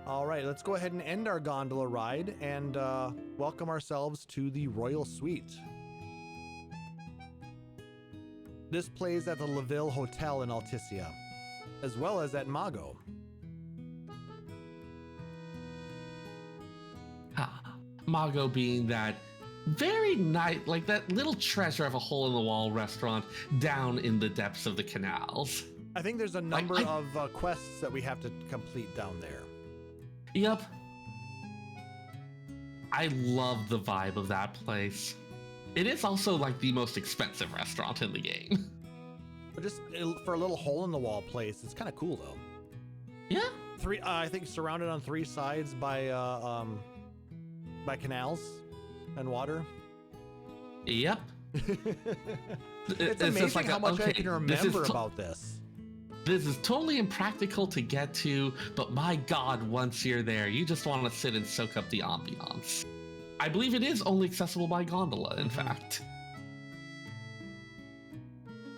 [SPEAKER 2] All right, let's go ahead and end our gondola ride and welcome ourselves to the Royal Suite. This plays at the LaVille Hotel in Alticia, as well as at Mago.
[SPEAKER 3] Mago being that very nice, like that little treasure of a hole-in-the-wall restaurant down in the depths of the canals.
[SPEAKER 2] I think there's a number of quests that we have to complete down there.
[SPEAKER 3] Yep. I love the vibe of that place. It is also like the most expensive restaurant in the game.
[SPEAKER 2] But just for a little hole-in-the-wall place, it's kind of cool though.
[SPEAKER 3] Yeah.
[SPEAKER 2] I think surrounded on 3 sides by canals and water.
[SPEAKER 3] Yep.
[SPEAKER 2] It's amazing how much I can remember about this.
[SPEAKER 3] This is totally impractical to get to, but my God, once you're there, you just want to sit and soak up the ambiance. I believe it is only accessible by gondola, in fact.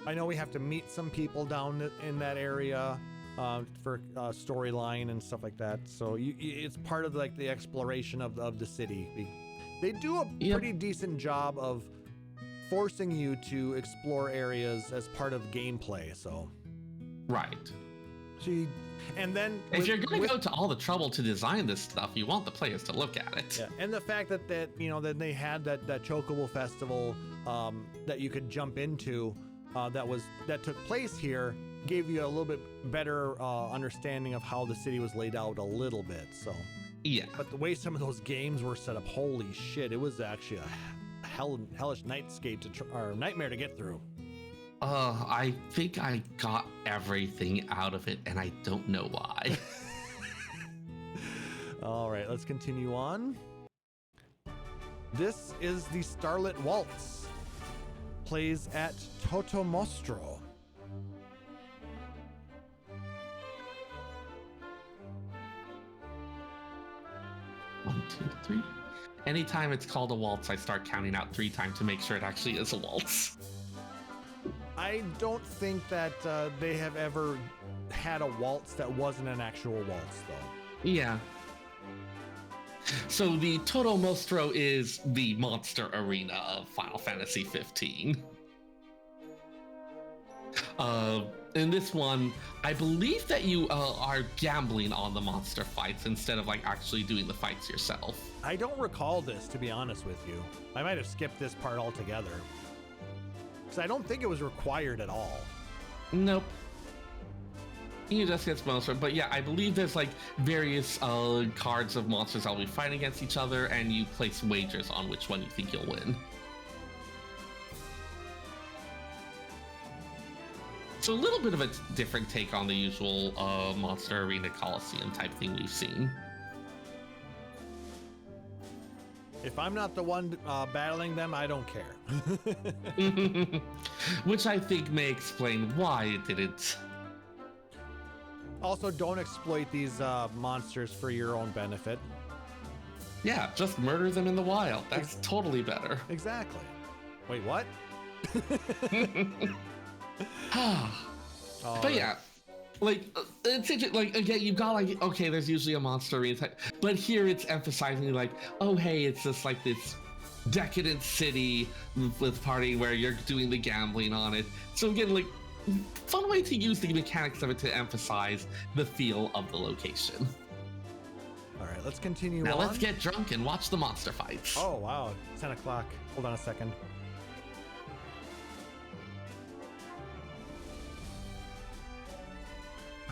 [SPEAKER 2] I know we have to meet some people down in that area for storyline and stuff like that. So it's part of like the exploration of the city. They do a pretty decent job of forcing you to explore areas as part of gameplay. So. Right. And then
[SPEAKER 3] if you're going to go to all the trouble to design this stuff, you want the players to look at it.
[SPEAKER 2] Yeah. And the fact that then they had that Chocobo festival that you could jump into that took place here gave you a little bit better understanding of how the city was laid out a little bit. So
[SPEAKER 3] yeah.
[SPEAKER 2] But the way some of those games were set up, holy shit, it was actually a hellish nightmare to get through.
[SPEAKER 3] I think I got everything out of it, and I don't know why.
[SPEAKER 2] All right, let's continue on. This is the Starlit Waltz. Plays at Totomostro.
[SPEAKER 3] One, two, three. Anytime it's called a waltz, I start counting out 3 times to make sure it actually is a waltz.
[SPEAKER 2] I don't think that they have ever had a waltz that wasn't an actual waltz, though.
[SPEAKER 3] Yeah. So the Totomostro is the monster arena of Final Fantasy XV. In this one, I believe that you are gambling on the monster fights instead of like actually doing the fights yourself.
[SPEAKER 2] I don't recall this, to be honest with you. I might have skipped this part altogether. Because I don't think it was required at all.
[SPEAKER 3] Nope. You just get monster, but yeah, I believe there's like various cards of monsters that will be fighting against each other, and you place wagers on which one you think you'll win. So a little bit of a different take on the usual Monster Arena Coliseum type thing we've seen.
[SPEAKER 2] If I'm not the one battling them, I don't care.
[SPEAKER 3] Which I think may explain why it didn't.
[SPEAKER 2] Also, don't exploit these monsters for your own benefit.
[SPEAKER 3] Yeah, just murder them in the wild. That's totally better.
[SPEAKER 2] Exactly. Wait, what?
[SPEAKER 3] But yeah, like it's like again, you've got like, okay, there's usually a monster arena type, but here it's emphasizing like, oh hey, it's just like this decadent city with party where you're doing the gambling on it. So again, like, fun way to use the mechanics of it to emphasize the feel of the location.
[SPEAKER 2] All right, let's continue
[SPEAKER 3] now
[SPEAKER 2] on.
[SPEAKER 3] Let's get drunk and watch the monster fights.
[SPEAKER 2] Oh wow, 10 o'clock. Hold on a second.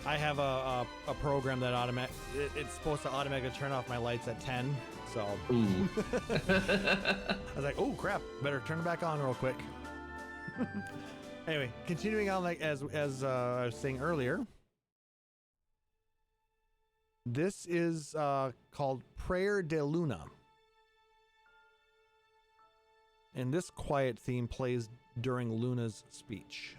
[SPEAKER 2] I have a program that it's supposed to automatically turn off my lights at 10. So
[SPEAKER 3] Ooh.
[SPEAKER 2] I was like, oh crap, better turn it back on real quick. Anyway, continuing on, like as I was saying earlier, this is called Prayer de Luna. And this quiet theme plays during Luna's speech.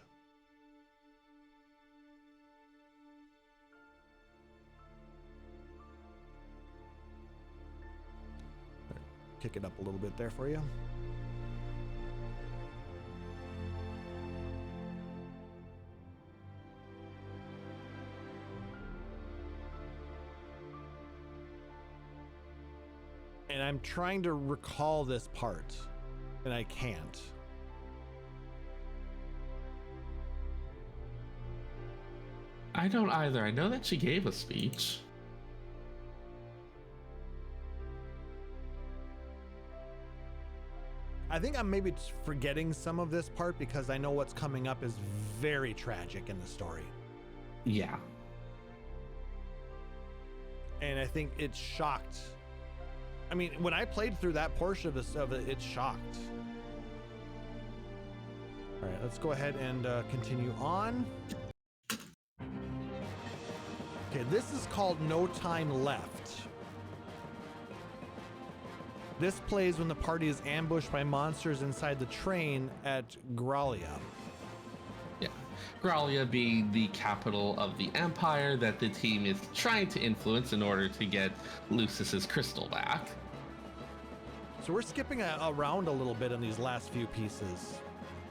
[SPEAKER 2] Kick it up a little bit there for you. And I'm trying to recall this part, and I can't.
[SPEAKER 3] I don't either. I know that she gave a speech.
[SPEAKER 2] I think I'm maybe forgetting some of this part because I know what's coming up is very tragic in the story.
[SPEAKER 3] Yeah.
[SPEAKER 2] And I think it shocked. I mean, when I played through that portion of it, it shocked. All right, let's go ahead and continue on. Okay, this is called No Time Left. This plays when the party is ambushed by monsters inside the train at Gralia.
[SPEAKER 3] Yeah, Gralia being the capital of the empire that the team is trying to influence in order to get Lucis's crystal back.
[SPEAKER 2] So we're skipping around a little bit in these last few pieces.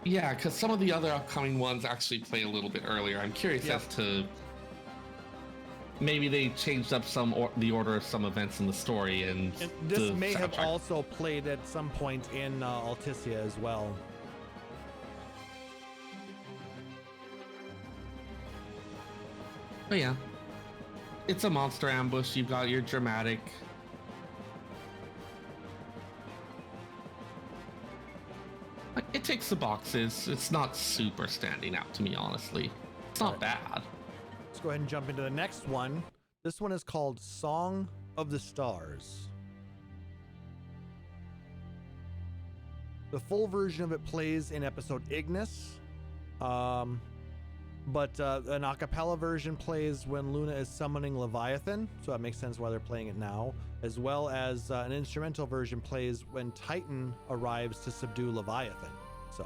[SPEAKER 3] Yeah, because some of the other upcoming ones actually play a little bit earlier. I'm curious as to maybe they changed up the order of some events in the story, and
[SPEAKER 2] this may have also played at some point in Alticia as well.
[SPEAKER 3] But yeah, it's a monster ambush. You've got your dramatic. Like, it ticks the boxes. It's not super standing out to me, honestly. It's not bad.
[SPEAKER 2] Let's go ahead and jump into the next one. This one is called Song of the Stars. The full version of it plays in episode Ignis, but an a cappella version plays when Luna is summoning Leviathan, so that makes sense why they're playing it now, as well as an instrumental version plays when Titan arrives to subdue Leviathan. So.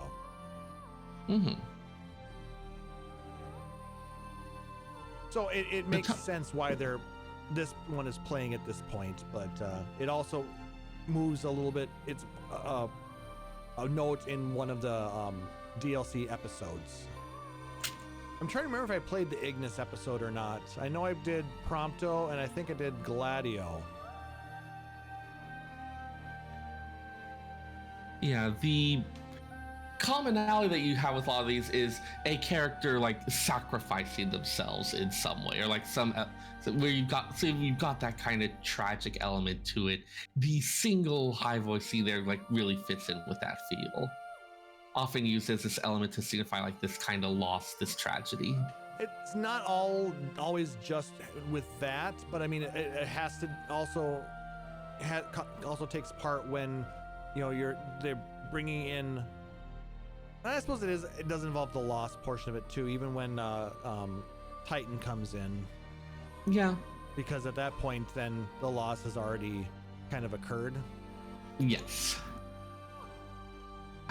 [SPEAKER 2] So it makes sense why this one is playing at this point, but it also moves a little bit. It's a note in one of the DLC episodes. I'm trying to remember if I played the Ignis episode or not. I know I did Prompto, and I think I did Gladio.
[SPEAKER 3] Yeah, the commonality that you have with a lot of these is a character like sacrificing themselves in some way, or like where you've got that kind of tragic element to it. The single high voice scene there like really fits in with that feel. Often used as this element to signify like this kind of loss, this tragedy.
[SPEAKER 2] It's not always just with that, but I mean it has to also takes part when they're bringing in I suppose it does involve the loss portion of it too, even when Titan comes in.
[SPEAKER 3] Yeah.
[SPEAKER 2] Because at that point, then the loss has already kind of occurred.
[SPEAKER 3] Yes.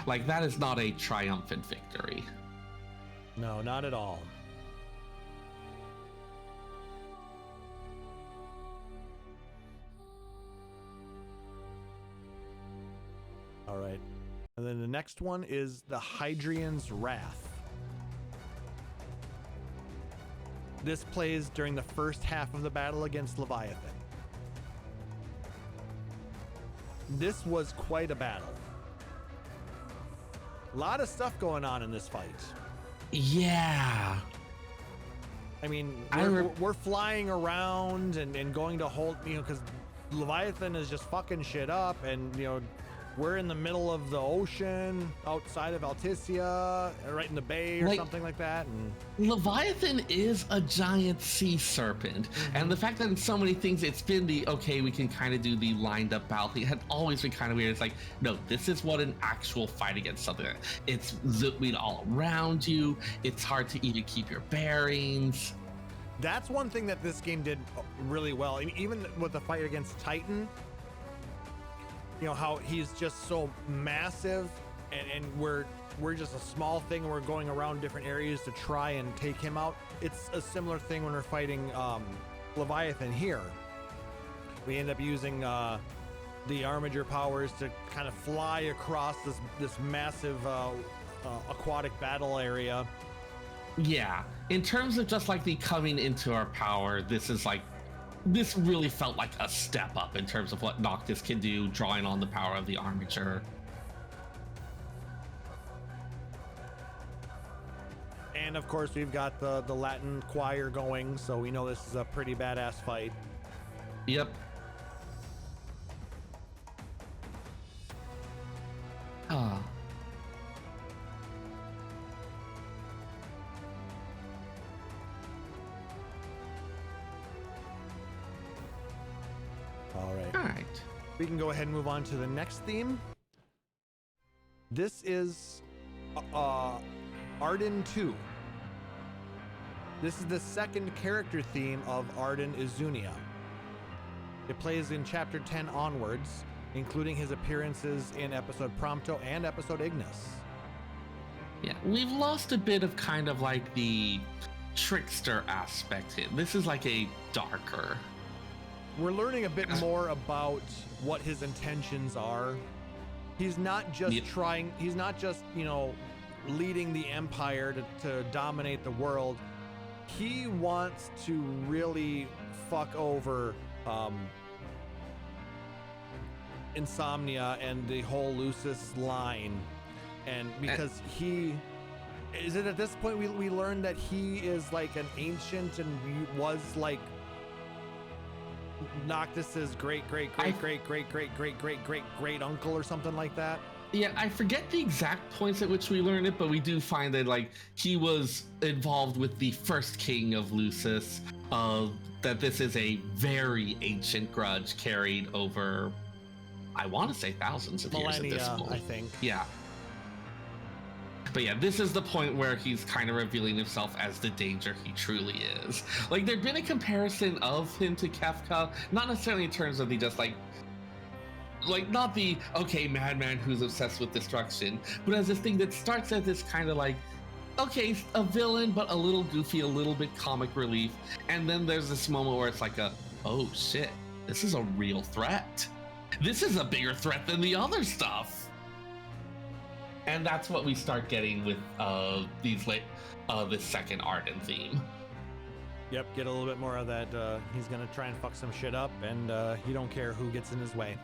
[SPEAKER 3] Like, that is not a triumphant victory.
[SPEAKER 2] No, not at all. All right. And then the next one is the Hydrian's Wrath. This plays during the first half of the battle against Leviathan. This was quite a battle. A lot of stuff going on in this fight.
[SPEAKER 3] Yeah.
[SPEAKER 2] I mean, we're flying around and going to hold, because Leviathan is just fucking shit up, and, we're in the middle of the ocean outside of Alticia, right in the bay or something like that. And
[SPEAKER 3] Leviathan is a giant sea serpent. And the fact that in so many things it's been we can kind of do the lined up battle thing had always been kind of weird. It's like, no, this is what an actual fight against something like that. It's zipping all around you. It's hard to even keep your bearings.
[SPEAKER 2] That's one thing that this game did really well. And even with the fight against Titan, how he's just so massive, and we're just a small thing. We're going around different areas to try and take him out. It's a similar thing when we're fighting Leviathan here. We end up using the Armiger powers to kind of fly across this massive aquatic battle area.
[SPEAKER 3] Yeah, in terms of just like the coming into our power, this really felt like a step up in terms of what Noctis can do, drawing on the power of the Armiger.
[SPEAKER 2] And of course, we've got the Latin choir going, so we know this is a pretty badass fight.
[SPEAKER 3] Yep. Ah.
[SPEAKER 2] All right. We can go ahead and move on to the next theme. This is Arden 2. This is the second character theme of Arden Izunia. It plays in Chapter 10 onwards, including his appearances in episode Prompto and episode Ignis.
[SPEAKER 3] Yeah, we've lost a bit of kind of like the trickster aspect here. This is like a darker.
[SPEAKER 2] We're learning a bit more about what his intentions are. He's not just he's not just, leading the empire to dominate the world. He wants to really fuck over Insomnia and the whole Lucis line. And because is it at this point we learned that he is like an ancient and was like Noctis's great uncle or something like that?
[SPEAKER 3] Yeah, I forget the exact points at which we learned it, but we do find that like he was involved with the first king of Lucis. That this is a very ancient grudge carried over, I want to say thousands of years at this point.
[SPEAKER 2] I think.
[SPEAKER 3] Yeah. But yeah, this is the point where he's kind of revealing himself as the danger he truly is. Like, there'd been a comparison of him to Kefka, not necessarily in terms of the just like not the, okay, madman who's obsessed with destruction, but as this thing that starts as this kind of like, okay, a villain, but a little goofy, a little bit comic relief. And then there's this moment where it's like oh shit, this is a real threat. This is a bigger threat than the other stuff. And that's what we start getting with this second Arden theme.
[SPEAKER 2] Yep, get a little bit more of that. He's gonna try and fuck some shit up, and he don't care who gets in his way.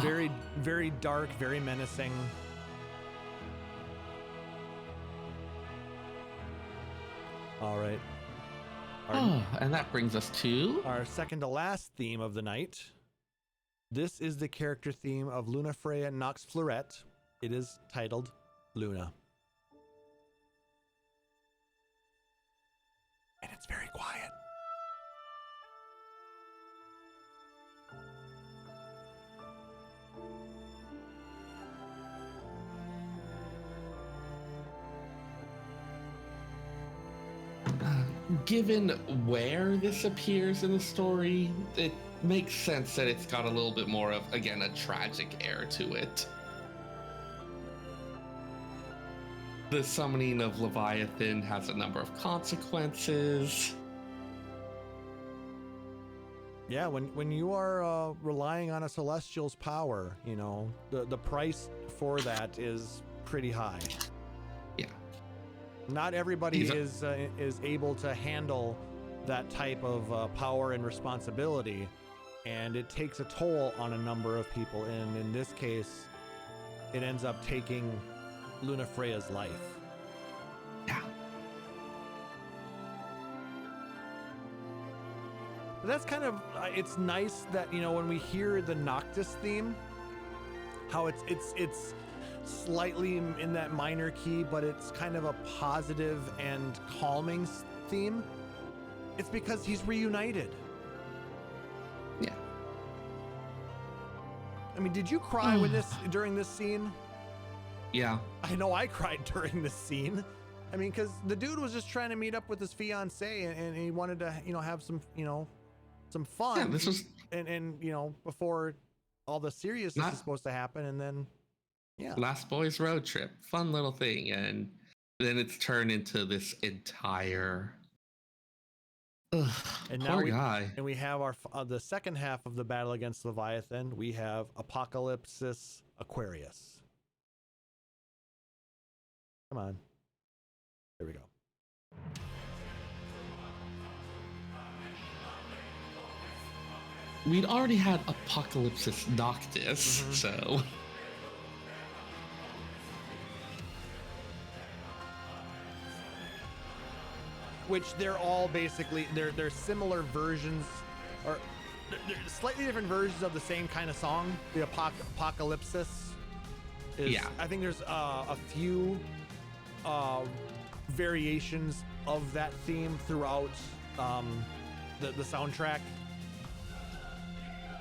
[SPEAKER 2] Very, very dark, very menacing. All right.
[SPEAKER 3] And that brings us to
[SPEAKER 2] our second to last theme of the night. This is the character theme of Luna Freya Nox Fleuret. It is titled Luna. And it's very quiet.
[SPEAKER 3] given where this appears in the story, it makes sense that it's got a little bit more of, again, a tragic air to it. The summoning of Leviathan has a number of consequences.
[SPEAKER 2] Yeah, when you are relying on a celestial's power, you know, the price for that is pretty high.
[SPEAKER 3] Yeah.
[SPEAKER 2] Not everybody is able to handle that type of power and responsibility, and it takes a toll on a number of people. And in this case, it ends up taking Lunafreya's life.
[SPEAKER 3] Yeah.
[SPEAKER 2] But that's kind of it's nice that, you know, when we hear the Noctis theme, how it's slightly in that minor key, but it's kind of a positive and calming theme. It's because he's reunited.
[SPEAKER 3] Yeah.
[SPEAKER 2] I mean, did you cry during this scene?
[SPEAKER 3] Yeah.
[SPEAKER 2] I know I cried during this scene. I mean, because the dude was just trying to meet up with his fiance, and he wanted to, you know, have some, you know, some fun.
[SPEAKER 3] Yeah, this was,
[SPEAKER 2] and you know, before all the seriousness is supposed to happen, and then yeah,
[SPEAKER 3] Last Boys Road Trip, fun little thing, and then it's turned into this entire. Ugh,
[SPEAKER 2] and
[SPEAKER 3] poor guy.
[SPEAKER 2] And we have our the second half of the battle against Leviathan. We have Apocalypsis Aquarius. Come on, there we go.
[SPEAKER 3] We'd already had Apocalypsis Noctis, so.
[SPEAKER 2] Which they're all basically they're similar versions, or they're slightly different versions of the same kind of song. The Apocalypsis is,
[SPEAKER 3] yeah.
[SPEAKER 2] I think there's a few variations of that theme throughout the soundtrack.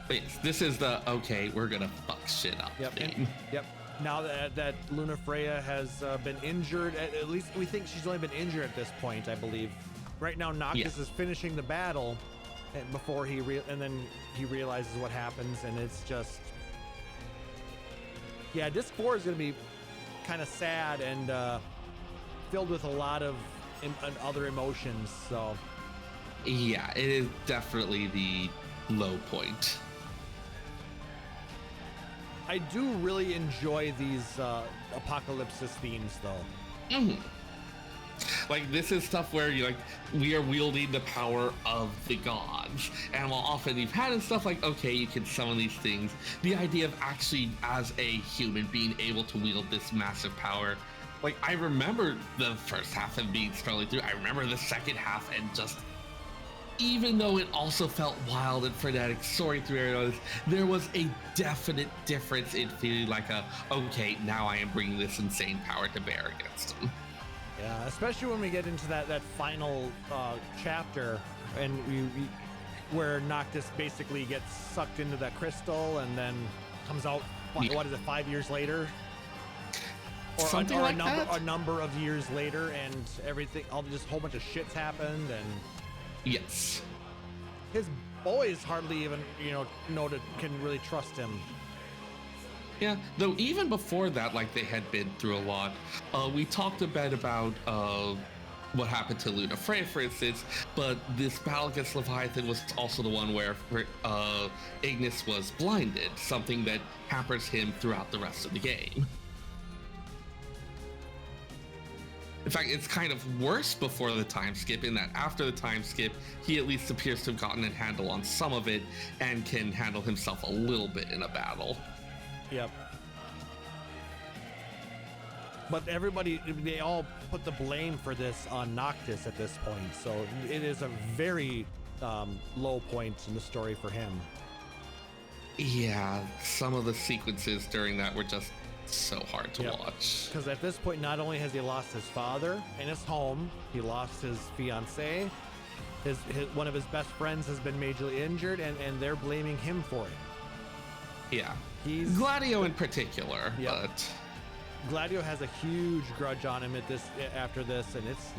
[SPEAKER 3] But yes, this is the okay, we're gonna fuck shit up theme.
[SPEAKER 2] Yep. Now that Lunafreya has been injured, at least we think she's only been injured at this point, I believe. Right now, Noctis is finishing the battle, and before and then he realizes what happens, and it's just, yeah. Disc 4 is going to be kind of sad and filled with a lot of other emotions. So,
[SPEAKER 3] yeah, it is definitely the low point.
[SPEAKER 2] I do really enjoy these Apocalypsis themes, though.
[SPEAKER 3] Mm-hmm. Like, this is stuff where we are wielding the power of the gods, and while often you've had stuff like, okay, you can summon these things, the idea of actually as a human being able to wield this massive power, like, I remember the first half of being struggling through. I remember the second half, and just, even though it also felt wild and frenetic, soaring through areas, there was a definite difference in feeling like okay, now I am bringing this insane power to bear against him.
[SPEAKER 2] Yeah, especially when we get into that final chapter, and where Noctis basically gets sucked into that crystal and then comes out. What is it? 5 years later, or a number of years later, and everything. Just a whole bunch of shits happened, and
[SPEAKER 3] yes,
[SPEAKER 2] his boys hardly even can really trust him.
[SPEAKER 3] Yeah, though even before that, like, they had been through a lot. We talked a bit about what happened to Lunafreya, for instance, but this battle against Leviathan was also the one where Ignis was blinded, something that hampers him throughout the rest of the game. In fact, it's kind of worse before the time skip, in that after the time skip, he at least appears to have gotten a handle on some of it and can handle himself a little bit in a battle.
[SPEAKER 2] Yep. But they all put the blame for this on Noctis at this point, so it is a very low point in the story for him.
[SPEAKER 3] Yeah, some of the sequences during that were just so hard to watch. Because
[SPEAKER 2] at this point, not only has he lost his father and his home, he lost his fiancée, one of his best friends has been majorly injured, and they're blaming him for it.
[SPEAKER 3] Yeah. Gladio in particular, but
[SPEAKER 2] Gladio has a huge grudge on him after this, and it's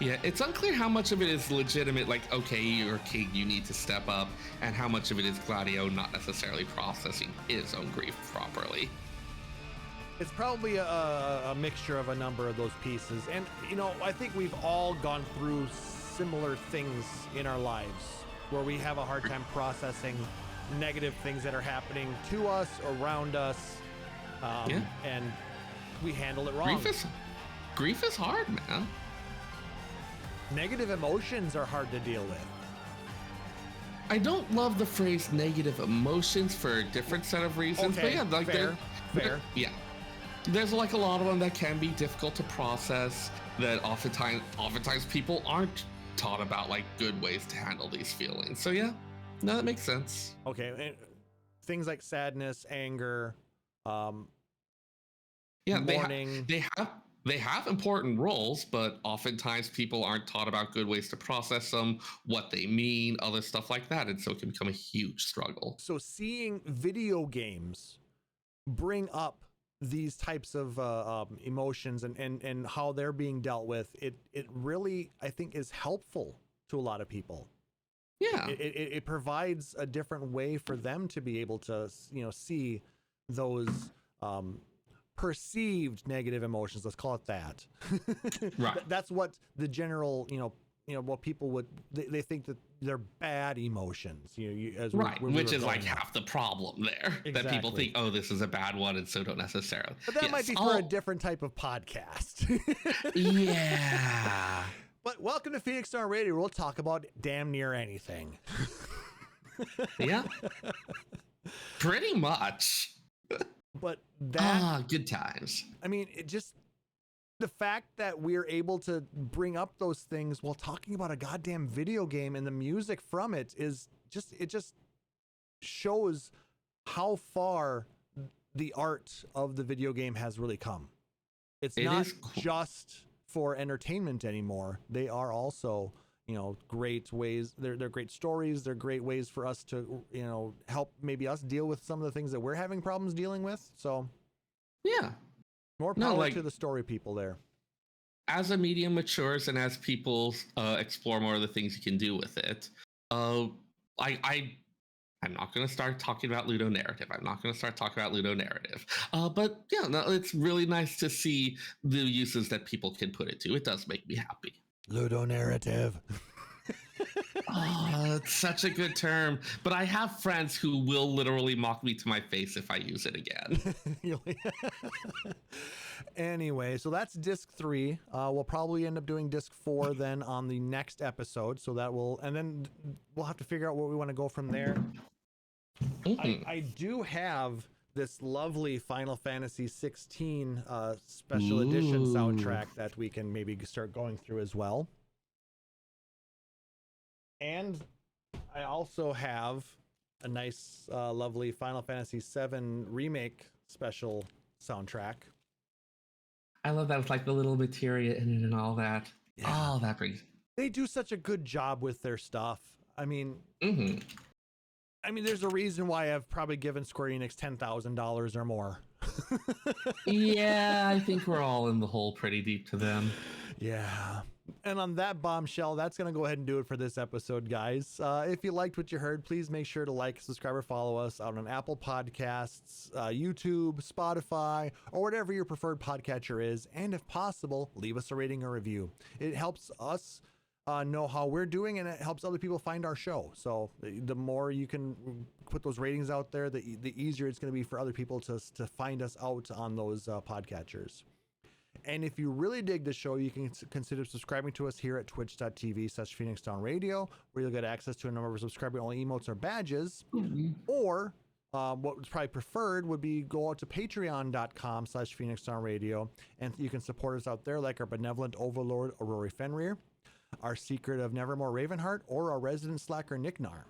[SPEAKER 3] Yeah, it's unclear how much of it is legitimate, like, okay, you're king, you need to step up, and how much of it is Gladio not necessarily processing his own grief properly.
[SPEAKER 2] It's probably a mixture of a number of those pieces. And, you know, I think we've all gone through similar things in our lives where we have a hard time processing negative things that are happening to us, around us, and we handle it wrong.
[SPEAKER 3] Grief is hard, man.
[SPEAKER 2] Negative emotions are hard to deal with.
[SPEAKER 3] I don't love the phrase negative emotions for a different set of reasons.
[SPEAKER 2] Okay,
[SPEAKER 3] but yeah, like
[SPEAKER 2] fair.
[SPEAKER 3] Yeah. There's like a lot of them that can be difficult to process, that oftentimes people aren't taught about like good ways to handle these feelings. So yeah, no, that makes sense.
[SPEAKER 2] Okay. And things like sadness, anger, mourning.
[SPEAKER 3] They have important roles, but oftentimes people aren't taught about good ways to process them, what they mean, other stuff like that. And so it can become a huge struggle.
[SPEAKER 2] So seeing video games bring up these types of emotions and how they're being dealt with, it really, I think, is helpful to a lot of people.
[SPEAKER 3] Yeah.
[SPEAKER 2] It provides a different way for them to be able to, you know, see those perceived negative emotions, let's call it that.
[SPEAKER 3] Right.
[SPEAKER 2] That's what the general, what people would, they think that they're bad emotions,
[SPEAKER 3] which is like half the problem there.
[SPEAKER 2] Exactly.
[SPEAKER 3] That people think, oh, this is a bad one, and so don't necessarily.
[SPEAKER 2] But that might be for a different type of podcast.
[SPEAKER 3] Yeah.
[SPEAKER 2] But welcome to Phoenix Star Radio. We'll talk about damn near anything.
[SPEAKER 3] Yeah. Pretty much.
[SPEAKER 2] But that
[SPEAKER 3] good times.
[SPEAKER 2] I mean, it just, the fact that we're able to bring up those things while talking about a goddamn video game and the music from it is just, it just shows how far the art of the video game has really come. It not just for entertainment anymore. They are also, great ways. They're great stories. They're great ways for us to, help maybe us deal with some of the things that we're having problems dealing with. So
[SPEAKER 3] yeah,
[SPEAKER 2] more power to the story people there.
[SPEAKER 3] As a medium matures and as people explore more of the things you can do with it, I'm not going to start talking about Ludo narrative. But yeah, no, it's really nice to see the uses that people can put it to. It does make me happy.
[SPEAKER 2] Ludo narrative.
[SPEAKER 3] Oh, it's such a good term. But I have friends who will literally mock me to my face if I use it again.
[SPEAKER 2] Anyway, so that's disc 3. We'll probably end up doing disc 4 then on the next episode. So that will, and then we'll have to figure out where we want to go from there. Mm-hmm. I do have this lovely Final Fantasy XVI special edition soundtrack that we can maybe start going through as well. And I also have a nice, lovely Final Fantasy VII Remake special soundtrack.
[SPEAKER 3] I love that with like the little materia in it and all that.
[SPEAKER 2] Yeah.
[SPEAKER 3] Oh, that brings.
[SPEAKER 2] They do such a good job with their stuff. I mean, there's a reason why I've probably given Square Enix $10,000 or more.
[SPEAKER 3] Yeah, I think we're all in the hole pretty deep to them.
[SPEAKER 2] Yeah. And on that bombshell, that's going to go ahead and do it for this episode, guys. If you liked what you heard, please make sure to like, subscribe, or follow us out on Apple Podcasts, YouTube, Spotify, or whatever your preferred podcatcher is. And if possible, leave us a rating or review. It helps us know how we're doing, and it helps other people find our show. So the more you can put those ratings out there, the easier it's going to be for other people to find us out on those podcatchers. And if you really dig the show, you can consider subscribing to us here at twitch.tv/PhoenixDownRadio, where you'll get access to a number of subscriber-only emotes or badges. Mm-hmm. Or what was probably preferred would be go out to patreon.com/PhoenixDownRadio, and you can support us out there like our benevolent overlord, Aurori Fenrir, our secret of Nevermore Ravenheart, or our resident slacker, Nicknar.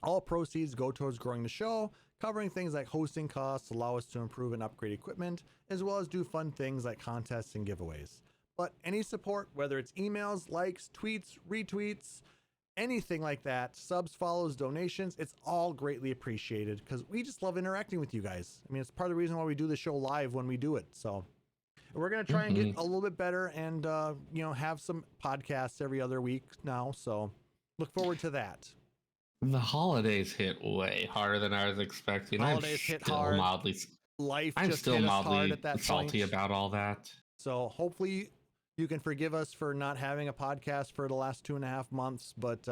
[SPEAKER 2] All proceeds go towards growing the show, covering things like hosting costs, allow us to improve and upgrade equipment, as well as do fun things like contests and giveaways. But any support, whether it's emails, likes, tweets, retweets, anything like that, subs, follows, donations, it's all greatly appreciated because we just love interacting with you guys. I mean, it's part of the reason why we do the show live when we do it. So We're going to try and get a little bit better and, have some podcasts every other week now. So look forward to that.
[SPEAKER 3] The holidays hit way harder than I was expecting.
[SPEAKER 2] Holidays hit hard. I'm
[SPEAKER 3] still mildly salty about all that.
[SPEAKER 2] So hopefully you can forgive us for not having a podcast for the last 2.5 months, but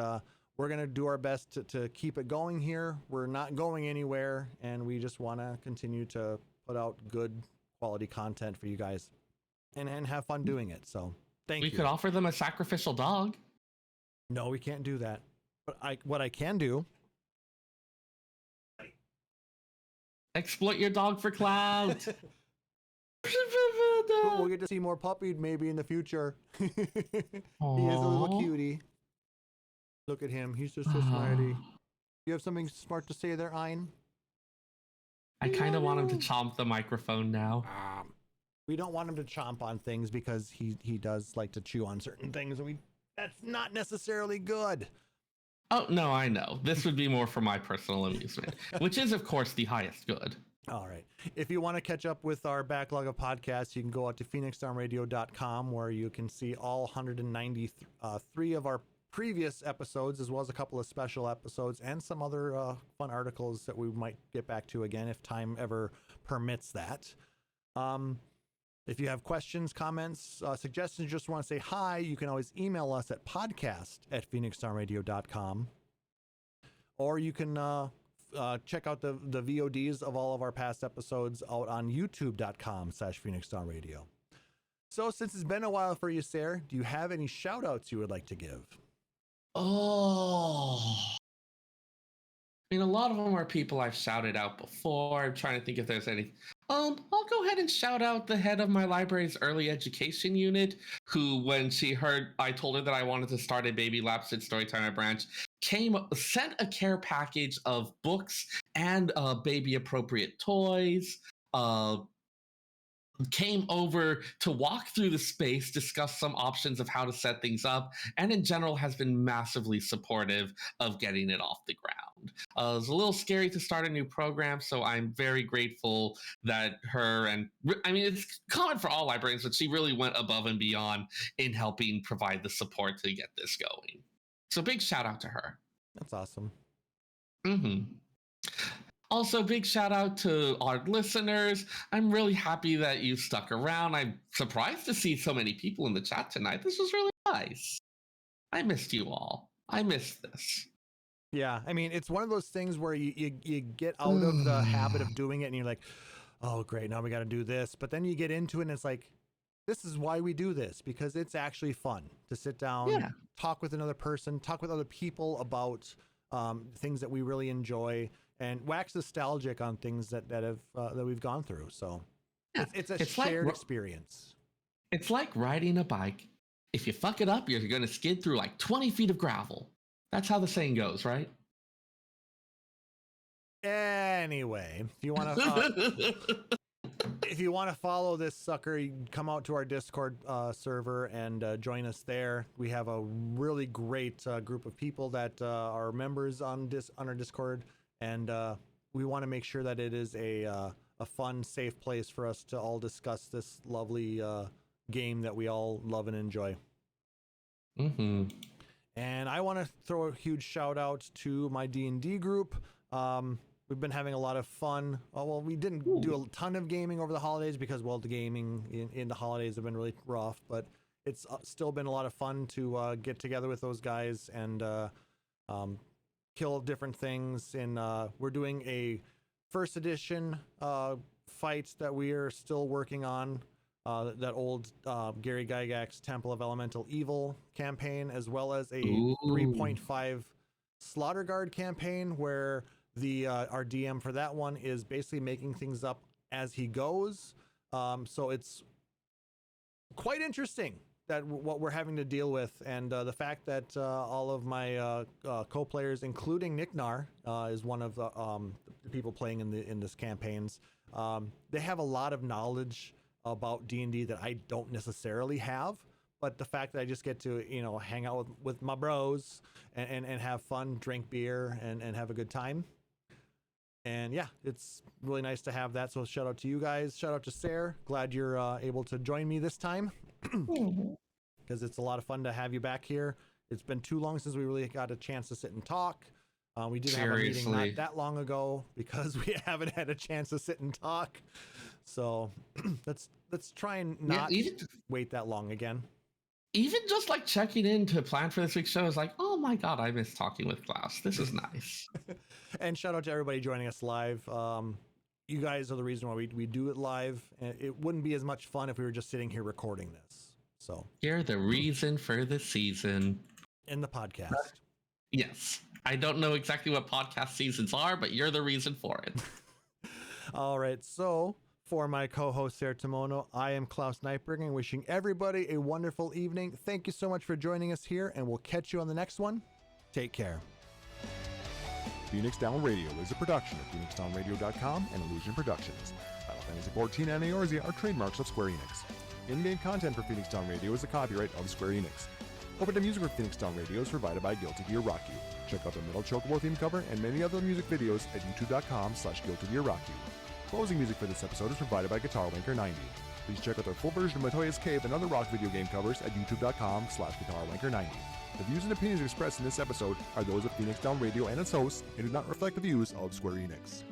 [SPEAKER 2] we're going to do our best to keep it going here. We're not going anywhere, and we just want to continue to put out good quality content for you guys and have fun doing it. So thank you.
[SPEAKER 3] We could offer them a sacrificial dog.
[SPEAKER 2] No, we can't do that. But what I can do,
[SPEAKER 3] exploit your dog for clout.
[SPEAKER 2] We'll get to see more puppy maybe in the future. He is a little cutie. Look at him. He's just so smiley. You have something smart to say there, Ein?
[SPEAKER 3] I kind of want him to chomp the microphone now.
[SPEAKER 2] We don't want him to chomp on things because he does like to chew on certain things. And that's not necessarily good.
[SPEAKER 3] Oh, no, I know. This would be more for my personal amusement, which is, of course, the highest good.
[SPEAKER 2] All right. If you want to catch up with our backlog of podcasts, you can go out to phoenixdownradio.com where you can see all 193 of our previous episodes, as well as a couple of special episodes and some other fun articles that we might get back to again if time ever permits that. If you have questions, comments, suggestions, just want to say hi, you can always email us at podcast@phoenixdownradio.com. Or you can check out the VODs of all of our past episodes out on youtube.com/phoenixdownradio. So since it's been a while for you, Seyrr, do you have any shout outs you would like to give?
[SPEAKER 3] Oh, I mean, a lot of them are people I've shouted out before. I'm trying to think if there's any. I'll go ahead and shout out the head of my library's early education unit, who, when she heard I told her that I wanted to start a Baby Lapsid Storytimer branch, sent a care package of books and baby appropriate toys. Came over to walk through the space, discuss some options of how to set things up, and in general has been massively supportive of getting it off the ground. It was a little scary to start a new program, so I'm very grateful that her and, I mean, it's common for all librarians, but she really went above and beyond in helping provide the support to get this going. So big shout out to her.
[SPEAKER 2] That's awesome.
[SPEAKER 3] Also, big shout out to our listeners. I'm really happy that you stuck around. I'm surprised to see so many people in the chat tonight. This was really nice. I missed you all. I missed this.
[SPEAKER 2] Yeah, I mean, it's one of those things where you get out of the habit of doing it and you're like, oh, great, now we got to do this. But then you get into it and it's like, this is why we do this, because it's actually fun to sit down, talk with another person, talk with other people about things that we really enjoy, and wax nostalgic on things that we've gone through. So it's a shared experience.
[SPEAKER 3] It's like riding a bike. If you fuck it up, you're going to skid through like 20 feet of gravel. That's how the saying goes, right?
[SPEAKER 2] Anyway, if you want to if you want to follow this sucker, you can come out to our Discord server and join us there. We have a really great group of people that are members on our Discord. And we want to make sure that it is a fun, safe place for us to all discuss this lovely game that we all love and enjoy. And I want to throw a huge shout out to my D&D group. We've been having a lot of fun. Well, we didn't do a ton of gaming over the holidays because, well, the gaming in the holidays have been really rough. But it's still been a lot of fun to get together with those guys and kill different things. And we're doing a first edition fight that we are still working on, that old Gary Gygax's Temple of Elemental Evil campaign, as well as a 3.5 Slaughter Guard campaign where our DM for that one is basically making things up as he goes. So it's quite interesting that what we're having to deal with, and the fact that all of my co-players, including Nick Nar, is one of the people playing in this campaigns. They have a lot of knowledge about D&D that I don't necessarily have, but the fact that I just get to hang out with my bros and have fun, drink beer, and have a good time, And yeah, it's really nice to have that. So shout out to you guys. Shout out to Seyrr. Glad you're able to join me this time because it's a lot of fun to have you back here. It's been too long since we really got a chance to sit and talk. We did have a meeting not that long ago because we haven't had a chance to sit and talk. So let's try and not wait that long again.
[SPEAKER 3] Even just like checking in to plan for this week's show is like, oh my God, I miss talking with Klauss. This is nice.
[SPEAKER 2] And shout out to everybody joining us live. You guys are the reason why we do it live. And it wouldn't be as much fun if we were just sitting here recording this. So
[SPEAKER 3] you're the reason for the season.
[SPEAKER 2] In the podcast.
[SPEAKER 3] Yes. I don't know exactly what podcast seasons are, but you're the reason for it.
[SPEAKER 2] All right. So for my co-host, Seyrr Tomono, I am Klauss Nightbringer, wishing everybody a wonderful evening. Thank you so much for joining us here, and we'll catch you on the next one. Take care.
[SPEAKER 1] Phoenix Down Radio is a production of PhoenixDownRadio.com and Illusion Productions. Final Fantasy XIV and Eorzea are trademarks of Square Enix. In-game content for Phoenix Down Radio is the copyright of Square Enix. Opening music for Phoenix Down Radio is provided by Guilty Gear Rock You. Check out the Metal Chocobo theme cover and many other music videos at youtube.com/Guilty Gear Rock You. Closing music for this episode is provided by Guitar Wanker 90. Please check out their full version of Matoya's Cave and other rock video game covers at youtube.com/Guitar Wanker 90. The views and opinions expressed in this episode are those of Phoenix Down Radio and its hosts and do not reflect the views of Square Enix.